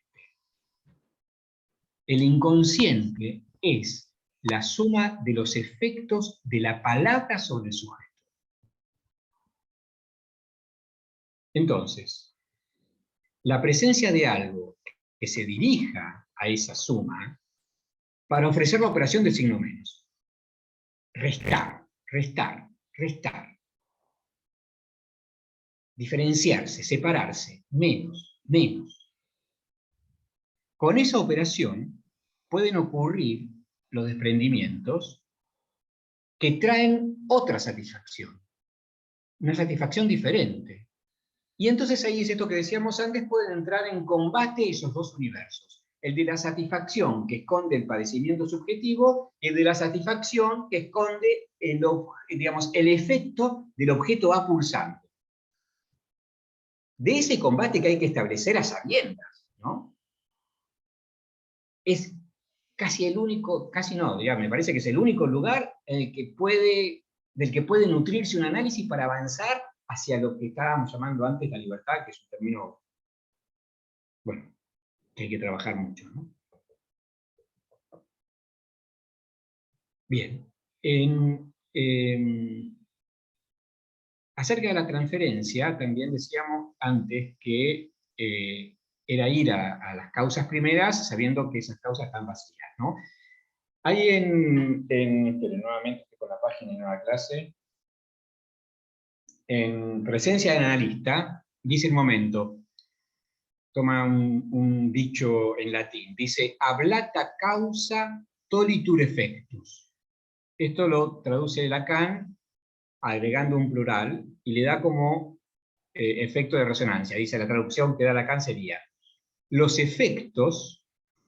El inconsciente es la suma de los efectos de la palabra sobre el sujeto. Entonces, la presencia de algo que se dirija a esa suma para ofrecer la operación del signo menos. Restar, restar, restar. Diferenciarse, separarse, menos, menos. Con esa operación pueden ocurrir los desprendimientos que traen otra satisfacción, una satisfacción diferente. Y entonces ahí es esto que decíamos antes, pueden entrar en combate esos dos universos. El de la satisfacción que esconde el padecimiento subjetivo y el de la satisfacción que esconde el efecto del objeto A pulsante. De ese combate que hay que establecer a sabiendas, ¿no? Es casi el único, casi no, digamos, me parece que es el único lugar en el que del que puede nutrirse un análisis para avanzar hacia lo que estábamos llamando antes la libertad, que es un término, bueno, que hay que trabajar mucho, ¿no? Bien. Acerca de la transferencia, también decíamos antes que era ir a las causas primeras sabiendo que esas causas están vacías, ¿no? Hay nuevamente con la página de nueva clase, en presencia del analista, dice el momento, toma un dicho en latín, dice, hablata causa tolitur effectus. Esto lo traduce Lacan agregando un plural y le da como efecto de resonancia. Dice, la traducción que da Lacan sería, los efectos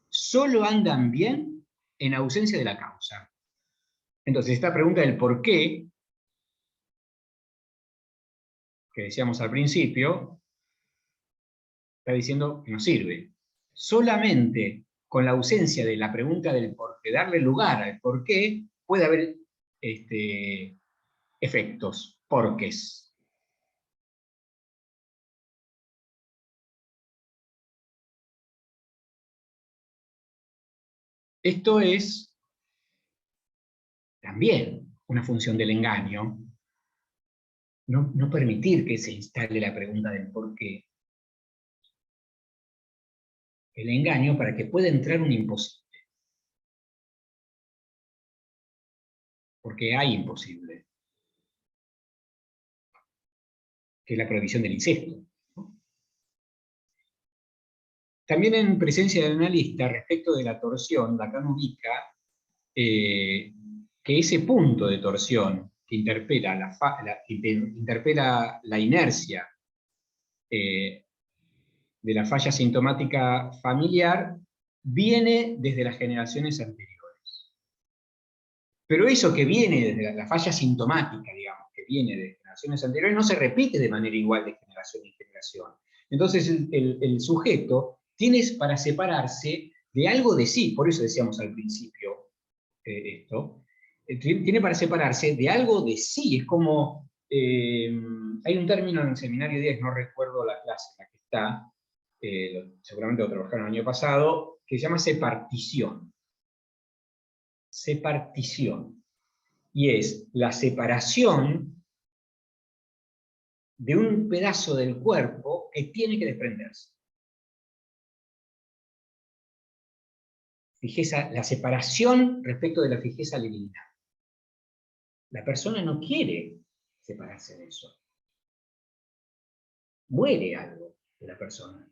solo andan bien en ausencia de la causa. Entonces, esta pregunta del por qué, que decíamos al principio, está diciendo que no sirve. Solamente con la ausencia de la pregunta del por qué, darle lugar al por qué, puede haber efectos, porqués. Esto es también una función del engaño, no permitir que se instale la pregunta del por qué. El engaño para que pueda entrar un imposible. Porque hay imposible. Que es la prohibición del incesto, ¿no? También en presencia del analista, respecto de la torsión, Lacan ubica que ese punto de torsión que interpela la inercia de la falla sintomática familiar viene desde las generaciones anteriores. Pero eso que viene desde la falla sintomática, digamos, que viene de generaciones anteriores, no se repite de manera igual de generación en generación. Entonces el sujeto tiene para separarse de algo de sí, por eso decíamos al principio esto, tiene para separarse de algo de sí, es como, hay un término en el seminario 10, no recuerdo la clase en la que está, seguramente lo trabajaron el año pasado, que se llama separtición. Separtición. Y es la separación de un pedazo del cuerpo que tiene que desprenderse. fijeza, la separación respecto de la fijeza liminal. La persona no quiere separarse de eso. Muere algo de la persona.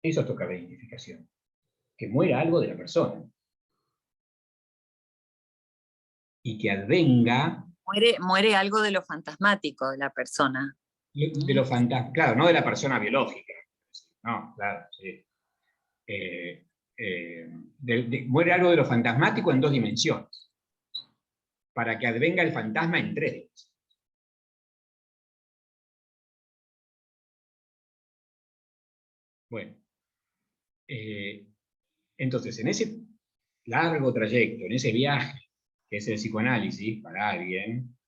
Eso toca la identificación. Que muera algo de la persona. Y que advenga... Muere algo de lo fantasmático de la persona. De lo fantasma, claro, no de la persona biológica. No, claro, sí. Muere algo de lo fantasmático en 2 dimensiones. Para que advenga el fantasma en 3 dimensiones. Bueno. Entonces, en ese largo trayecto, en ese viaje, que es el psicoanálisis para alguien,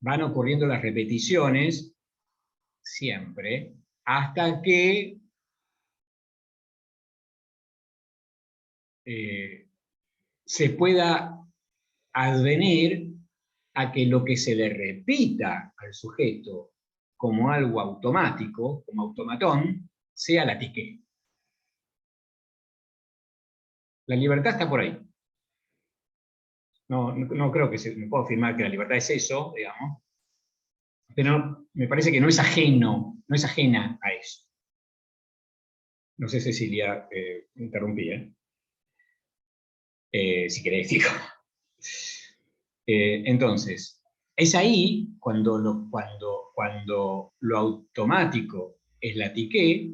van ocurriendo las repeticiones siempre, hasta que se pueda advenir a que lo que se le repita al sujeto como algo automático, como automatón, sea la tique. La libertad está por ahí. No creo que me puedo afirmar que la libertad es eso, digamos, pero me parece que no es ajena a eso. No sé, Cecilia, interrumpí, si querés, digo. Entonces, es ahí cuando lo automático es la tique,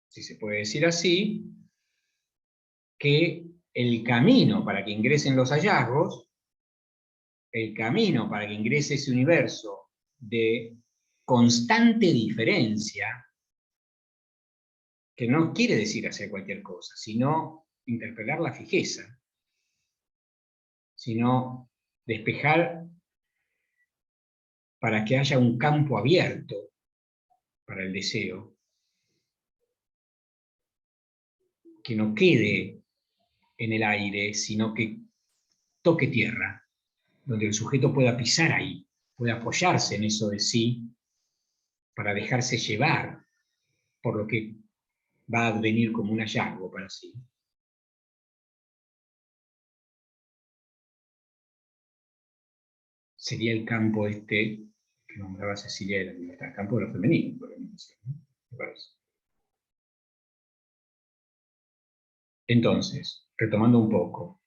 si se puede decir así, que el camino para que ingresen los hallazgos, el camino para que ingrese ese universo de constante diferencia, que no quiere decir hacer cualquier cosa, sino interpelar la fijeza, sino despejar para que haya un campo abierto para el deseo, que no quede en el aire, sino que toque tierra, donde el sujeto pueda pisar ahí, pueda apoyarse en eso de sí, para dejarse llevar por lo que va a advenir como un hallazgo para sí. Sería el campo que nombraba Cecilia de la libertad, el campo de lo femenino, por ejemplo, ¿no? Me parece. Entonces, retomando un poco,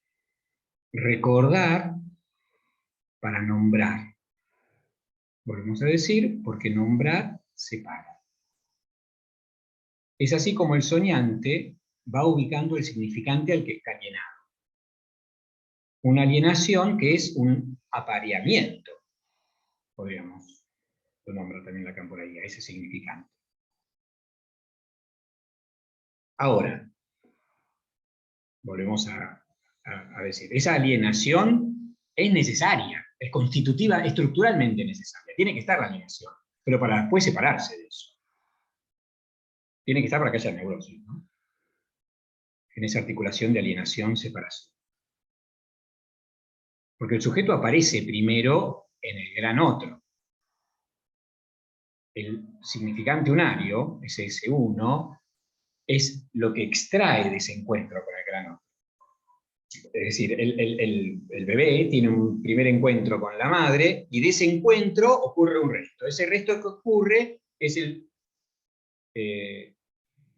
recordar para nombrar. Volvemos a decir, porque nombrar separa. Es así como el soñante va ubicando el significante al que está alienado. Una alienación que es un apareamiento, podríamos nombrar también la camporalidad, ese significante. Ahora, volvemos a decir, esa alienación es necesaria, es constitutiva, estructuralmente necesaria, tiene que estar la alienación, pero para después separarse de eso. Tiene que estar para que haya neurosis, ¿no? En esa articulación de alienación-separación. Porque el sujeto aparece primero en el gran otro. El significante unario, ese S1, es lo que extrae de ese encuentro con el gran otro. Es decir, el bebé tiene un primer encuentro con la madre, y de ese encuentro ocurre un resto. Ese resto que ocurre es el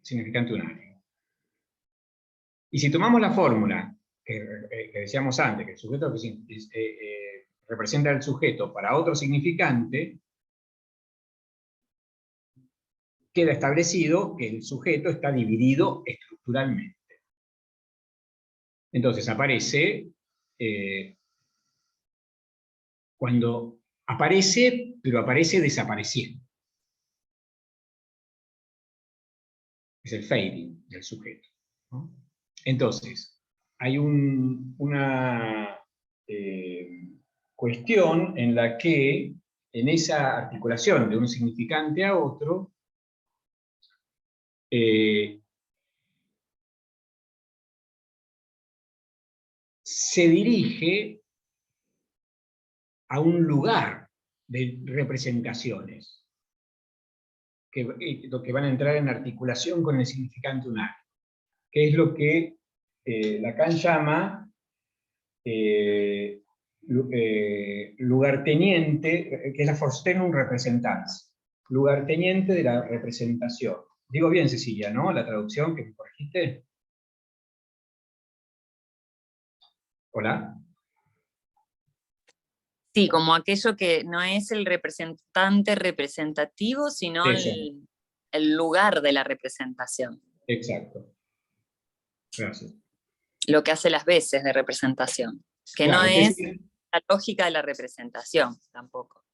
significante unario. Y si tomamos la fórmula que decíamos antes, que el sujeto representa al sujeto para otro significante, queda establecido que el sujeto está dividido estructuralmente. Entonces aparece cuando aparece, pero aparece desapareciendo. Es el fading del sujeto, ¿no? Entonces, hay una cuestión en la que, en esa articulación de un significante a otro, se dirige a un lugar de representaciones. que van a entrar en articulación con el significante unario, que es lo que Lacan llama lugarteniente, que es la Vorstellung Repräsentanz, lugarteniente de la representación. Digo bien, Cecilia, ¿no? La traducción que me corregiste. ¿Hola? Sí, como aquello que no es el representante representativo, sino Eso, el lugar de la representación. exacto. Gracias. Lo que hace las veces de representación, que no Claro, que es la lógica de la representación tampoco.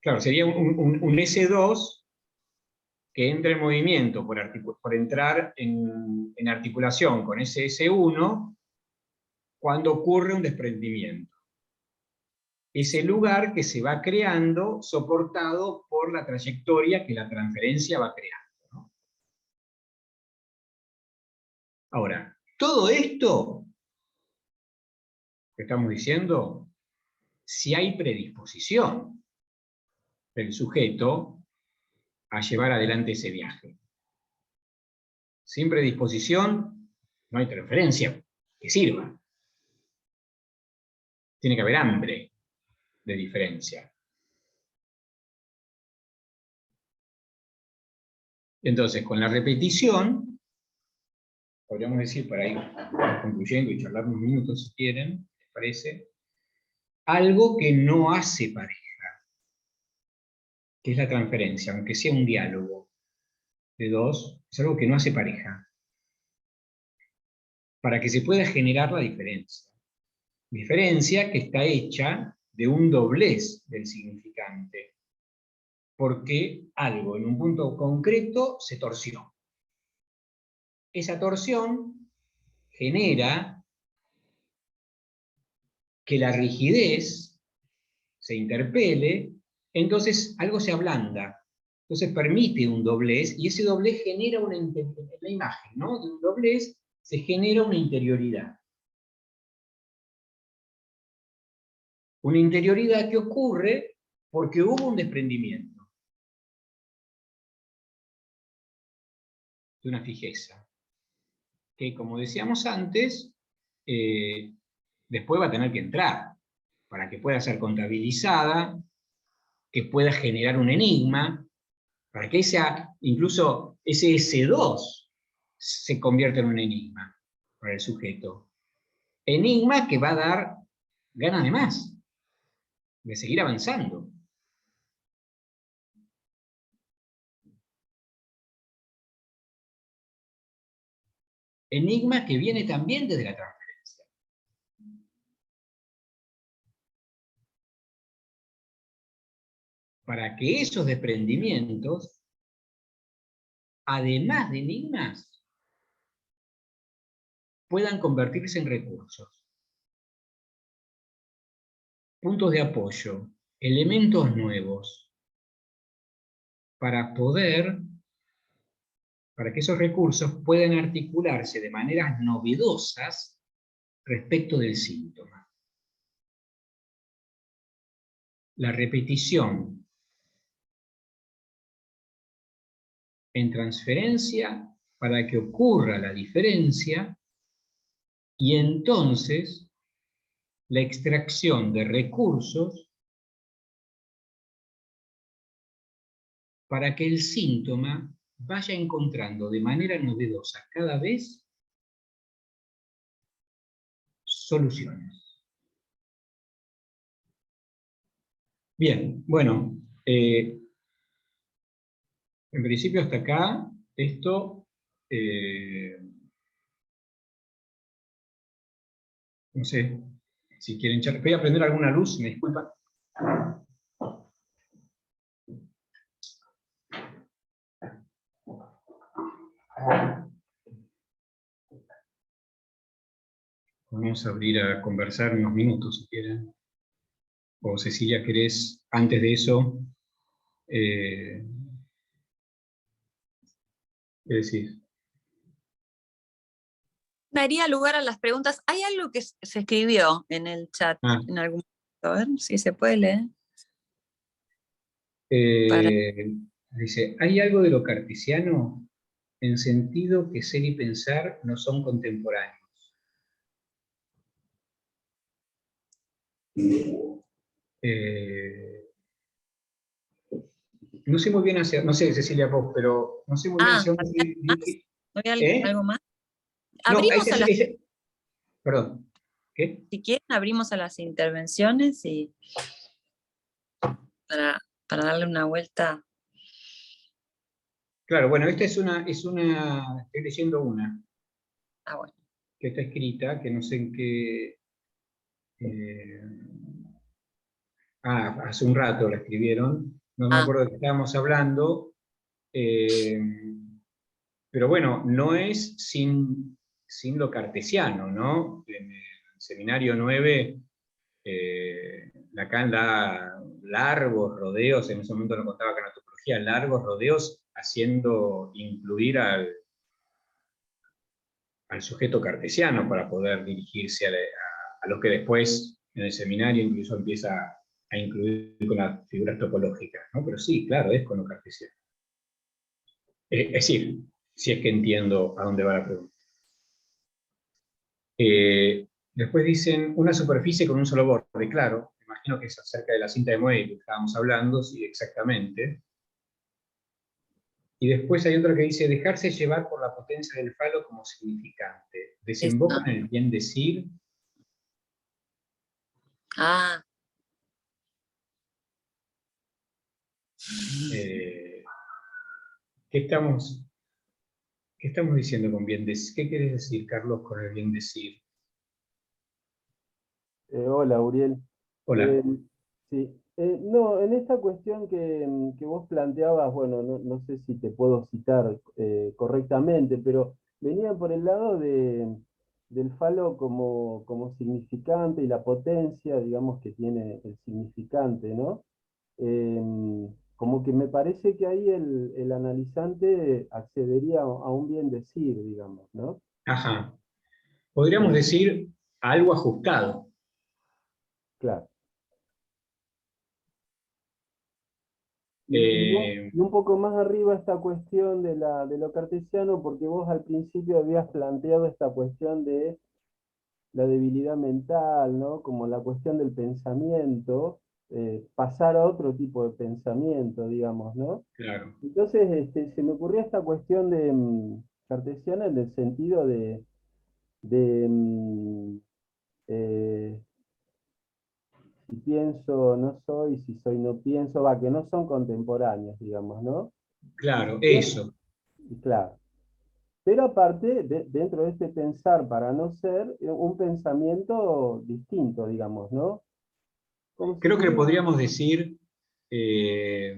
claro, sería un S2 que entra en movimiento por entrar en articulación con ese S1 cuando ocurre un desprendimiento. Ese lugar que se va creando soportado por la trayectoria que la transferencia va creando, ¿no? Ahora, todo esto que estamos diciendo, si hay predisposición del sujeto a llevar adelante ese viaje. Sin predisposición, no hay transferencia que sirva. Tiene que haber hambre de diferencia. Entonces, con la repetición, podríamos decir, para ir concluyendo y charlar unos minutos si quieren, ¿les parece? Algo que no hace pareja, que es la transferencia, aunque sea un diálogo de dos, es algo que no hace pareja, para que se pueda generar la diferencia. Diferencia que está hecha de un doblez del significante, porque algo en un punto concreto se torció. Esa torsión genera que la rigidez se interpele, entonces algo se ablanda. Entonces permite un doblez, y ese doblez genera una la imagen, ¿no? De un doblez se genera una interioridad. Una interioridad que ocurre porque hubo un desprendimiento de una fijeza, que como decíamos antes, después va a tener que entrar, para que pueda ser contabilizada, que pueda generar un enigma, para que incluso ese S2 se convierta en un enigma para el sujeto. Enigma que va a dar ganas de más, de seguir avanzando. Enigma que viene también desde la transferencia. Para que esos desprendimientos, además de enigmas, puedan convertirse en recursos. Puntos de apoyo, elementos nuevos, para que esos recursos puedan articularse de maneras novedosas respecto del síntoma. La repetición en transferencia para que ocurra la diferencia y entonces la extracción de recursos para que el síntoma vaya encontrando de manera novedosa cada vez soluciones. Bien, bueno, en principio hasta acá, esto, no sé, si quieren charlar. Voy a prender alguna luz, me disculpan. Vamos a abrir a conversar unos minutos, si quieren. O Cecilia, ¿querés, antes de eso, qué decís? Daría lugar a las preguntas. Hay algo que se escribió en el chat Ah, en algún momento. A ver si se puede leer. Para, Dice, ¿hay algo de lo cartesiano en sentido que ser y pensar no son contemporáneos? Eh, no sé muy bien hacia, no sé, Cecilia, vos, pero no sé muy bien hacia dónde ¿había algo más? ¿No había ¿Eh? algo más? No, Abrimos a las, perdón, ¿qué? si quieren, abrimos a las intervenciones y para, para darle una vuelta. Claro, bueno, esta estoy leyendo una Ah, bueno. que está escrita, que no sé en qué, eh, hace un rato la escribieron, no me Ah, acuerdo de qué estábamos hablando, eh, pero bueno, no es sin lo cartesiano, ¿no? En el seminario 9, Lacan da largos rodeos, en ese momento lo contaba con la topología, largos rodeos haciendo incluir al sujeto cartesiano para poder dirigirse a lo que después en el seminario incluso empieza a incluir con las figuras topológicas, ¿no? Pero sí, claro, es con lo cartesiano. Es decir, si es que entiendo a dónde va la pregunta. Después dicen una superficie con un solo borde, claro, me imagino que es acerca de la cinta de Moebius que estábamos hablando, sí, exactamente. Y después hay otra que dice dejarse llevar por la potencia del falo como significante. esa. ¿Desemboca en el bien decir? Ah, Eh, ¿qué estamos, ¿Qué estamos diciendo con bien decir? ¿Qué quieres decir, Carlos, con el bien decir? Hola, Uriel. Hola. Eh, sí, no, en esta cuestión que vos planteabas, bueno, no sé si te puedo citar correctamente, pero venía por el lado del falo como significante y la potencia, digamos, que tiene el significante, ¿no? Como que me parece que ahí el analizante accedería a un bien decir, digamos, ¿no? Ajá. Podríamos Eh, decir algo ajustado. claro. Eh, Y un poco más arriba esta cuestión de lo cartesiano, porque vos al principio habías planteado esta cuestión de la debilidad mental, ¿no? Como la cuestión del pensamiento, pasar a otro tipo de pensamiento, digamos, ¿no? claro. Entonces, se me ocurrió esta cuestión de cartesiana en el sentido de eh, si pienso no soy, si soy no pienso, va, que no son contemporáneos, digamos, ¿no? Y Claro, si bien, eso. y claro. Pero aparte, dentro de este pensar para no ser, un pensamiento distinto, digamos, ¿no? Como si Creo que tuviera... podríamos decir, eh,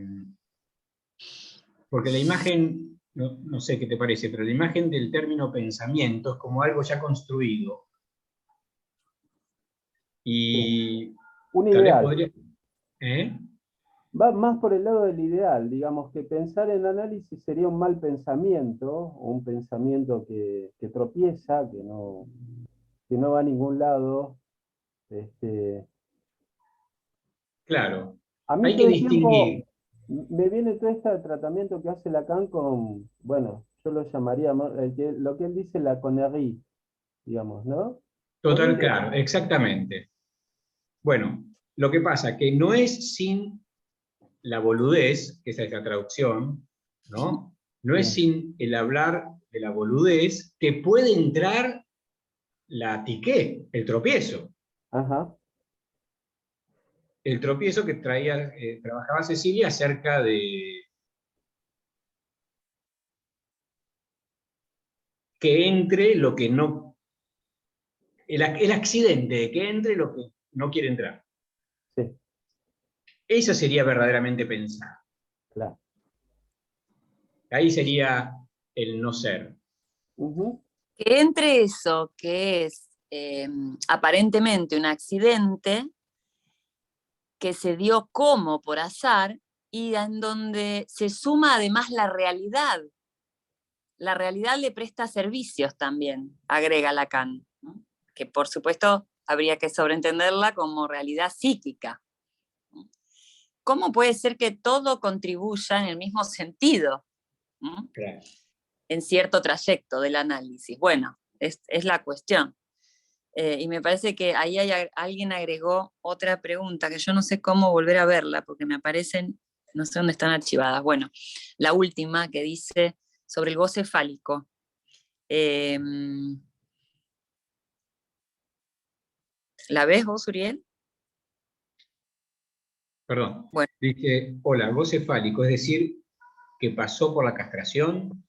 porque la imagen, no sé qué te parece, pero la imagen del término pensamiento es como algo ya construido. Sí, Y un tal vez ideal. podría... ¿eh? Va más por el lado del ideal, digamos que pensar en análisis sería un mal pensamiento, o un pensamiento que tropieza, que no va a ningún lado. Este, Claro. a mí Hay que todo el tiempo distinguir, me viene todo este tratamiento que hace Lacan con, bueno, yo lo llamaría, lo que él dice la connerie, digamos, ¿no? total, Unir, claro, exactamente. Bueno, lo que pasa que no es sin la boludez, que esa es la traducción, ¿no? No es sí, sin el hablar de la boludez que puede entrar la tiqué, el tropiezo. ajá, El tropiezo que trabajaba Cecilia acerca de que entre lo que no, el accidente de que entre lo que no quiere entrar. sí, Eso sería verdaderamente pensar. claro. Ahí sería el no ser. Ujú, que entre eso, que es aparentemente un accidente, que se dio como por azar, y en donde se suma además la realidad. La realidad le presta servicios también, agrega Lacan, ¿no? Que por supuesto habría que sobreentenderla como realidad psíquica, ¿no? ¿cómo puede ser que todo contribuya en el mismo sentido? ¿Mm? Claro. En cierto trayecto del análisis. Bueno, es la cuestión. Y me parece que ahí alguien agregó otra pregunta, que yo no sé cómo volver a verla, porque me aparecen, no sé dónde están archivadas. Bueno, la última que dice sobre el goce fálico. ¿La ves vos, Uriel? Perdón. Bueno. Dice, hola, goce fálico, es decir, que pasó por la castración.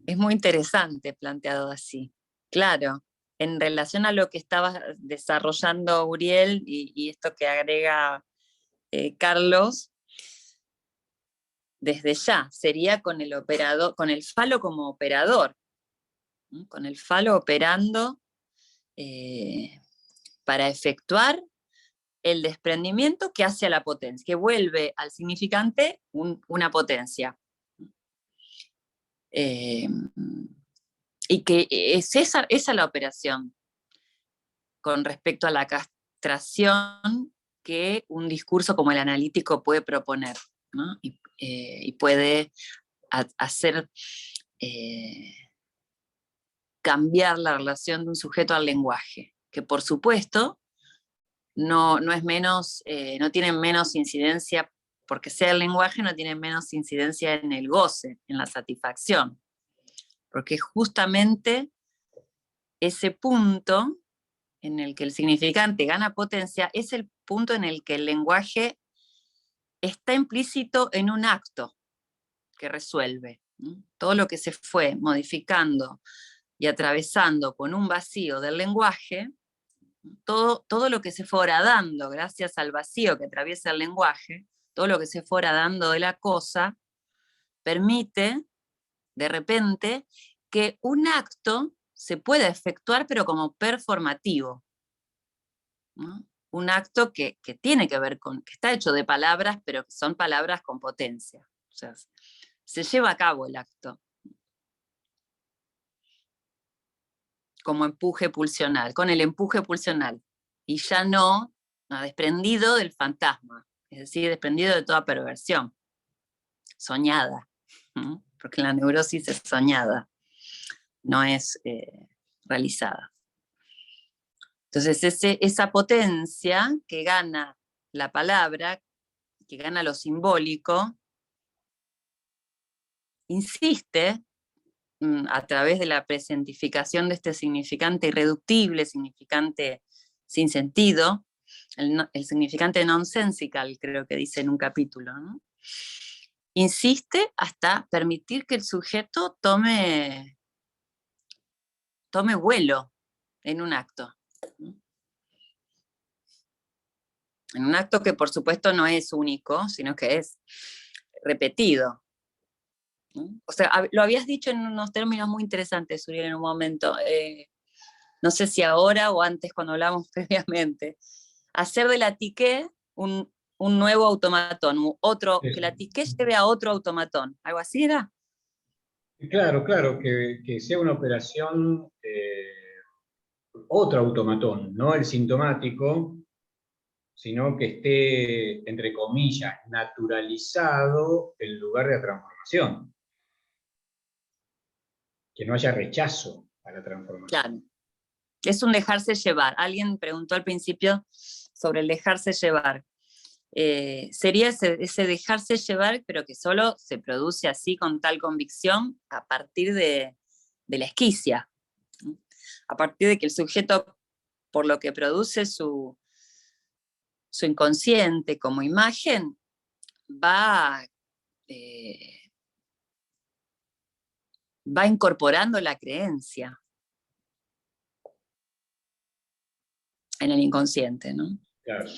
Es muy interesante planteado así. Claro, en relación a lo que estaba desarrollando Uriel y esto que agrega Carlos, desde ya sería con el operador, con el falo como operador, ¿no? Con el falo operando para efectuar el desprendimiento que hace a la potencia, que vuelve al significante una potencia. Y que es esa la operación con respecto a la castración que un discurso como el analítico puede proponer, ¿no? Y puede hacer cambiar la relación de un sujeto al lenguaje, que por supuesto no es menos, no tiene menos incidencia, porque sea el lenguaje, no tiene menos incidencia en el goce, en la satisfacción, porque justamente ese punto en el que el significante gana potencia es el punto en el que el lenguaje está implícito en un acto que resuelve, ¿no? Todo lo que se fue modificando y atravesando con un vacío del lenguaje, todo lo que se fuera dando gracias al vacío que atraviesa el lenguaje, todo lo que se fuera dando de la cosa, permite de repente que un acto se pueda efectuar pero como performativo, ¿no? Un acto que tiene que ver con, que está hecho de palabras, pero que son palabras con potencia. O sea, se lleva a cabo el acto. Como empuje pulsional, con el empuje pulsional. Y ya no desprendido del fantasma, es decir, desprendido de toda perversión. Soñada. ¿No? Porque la neurosis es soñada, no es realizada. Entonces, esa potencia que gana la palabra, que gana lo simbólico, insiste a través de la presentificación de este significante irreductible, significante sin sentido, el significante nonsensical, creo que dice en un capítulo, ¿no? Insiste hasta permitir que el sujeto tome vuelo en un acto. En un acto que por supuesto no es único, sino que es repetido. O sea, lo habías dicho en unos términos muy interesantes, Uriel, en un momento. No sé si ahora o antes cuando hablamos previamente. Hacer de la tique un nuevo automatón, que la tique lleve a otro automatón. ¿Algo así era? Claro, claro, que sea una operación, otro automatón, no el sintomático, sino que esté, entre comillas, naturalizado el lugar de la transformación. Que no haya rechazo a la transformación. Claro. Es un dejarse llevar. Alguien preguntó al principio sobre el dejarse llevar. Sería ese dejarse llevar, pero que solo se produce así con tal convicción a partir de la esquicia, ¿no? A partir de que el sujeto, por lo que produce su inconsciente como imagen, va incorporando la creencia en el inconsciente, ¿no? Claro.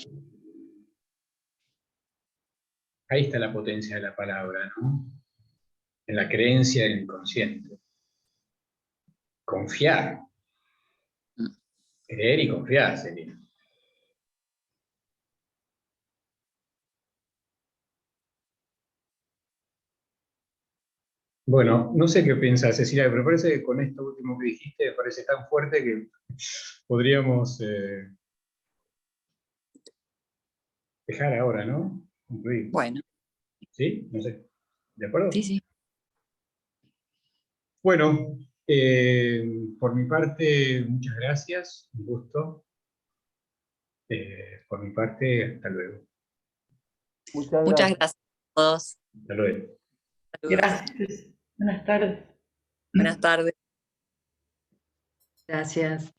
Ahí está la potencia de la palabra, ¿no? En la creencia del inconsciente. Confiar. Creer y confiar sería. Bueno, no sé qué piensas, Cecilia, pero parece que con esto último que dijiste me parece tan fuerte que podríamos dejar ahora, ¿no? Concluir. Bueno, ¿Sí? No sé. ¿De acuerdo? sí, sí. Bueno, por mi parte, muchas gracias. Un gusto. Por mi parte, hasta luego. Muchas Muchas gracias. gracias a todos. Hasta luego. Saludos. Gracias. Buenas tardes. Buenas tardes. Gracias.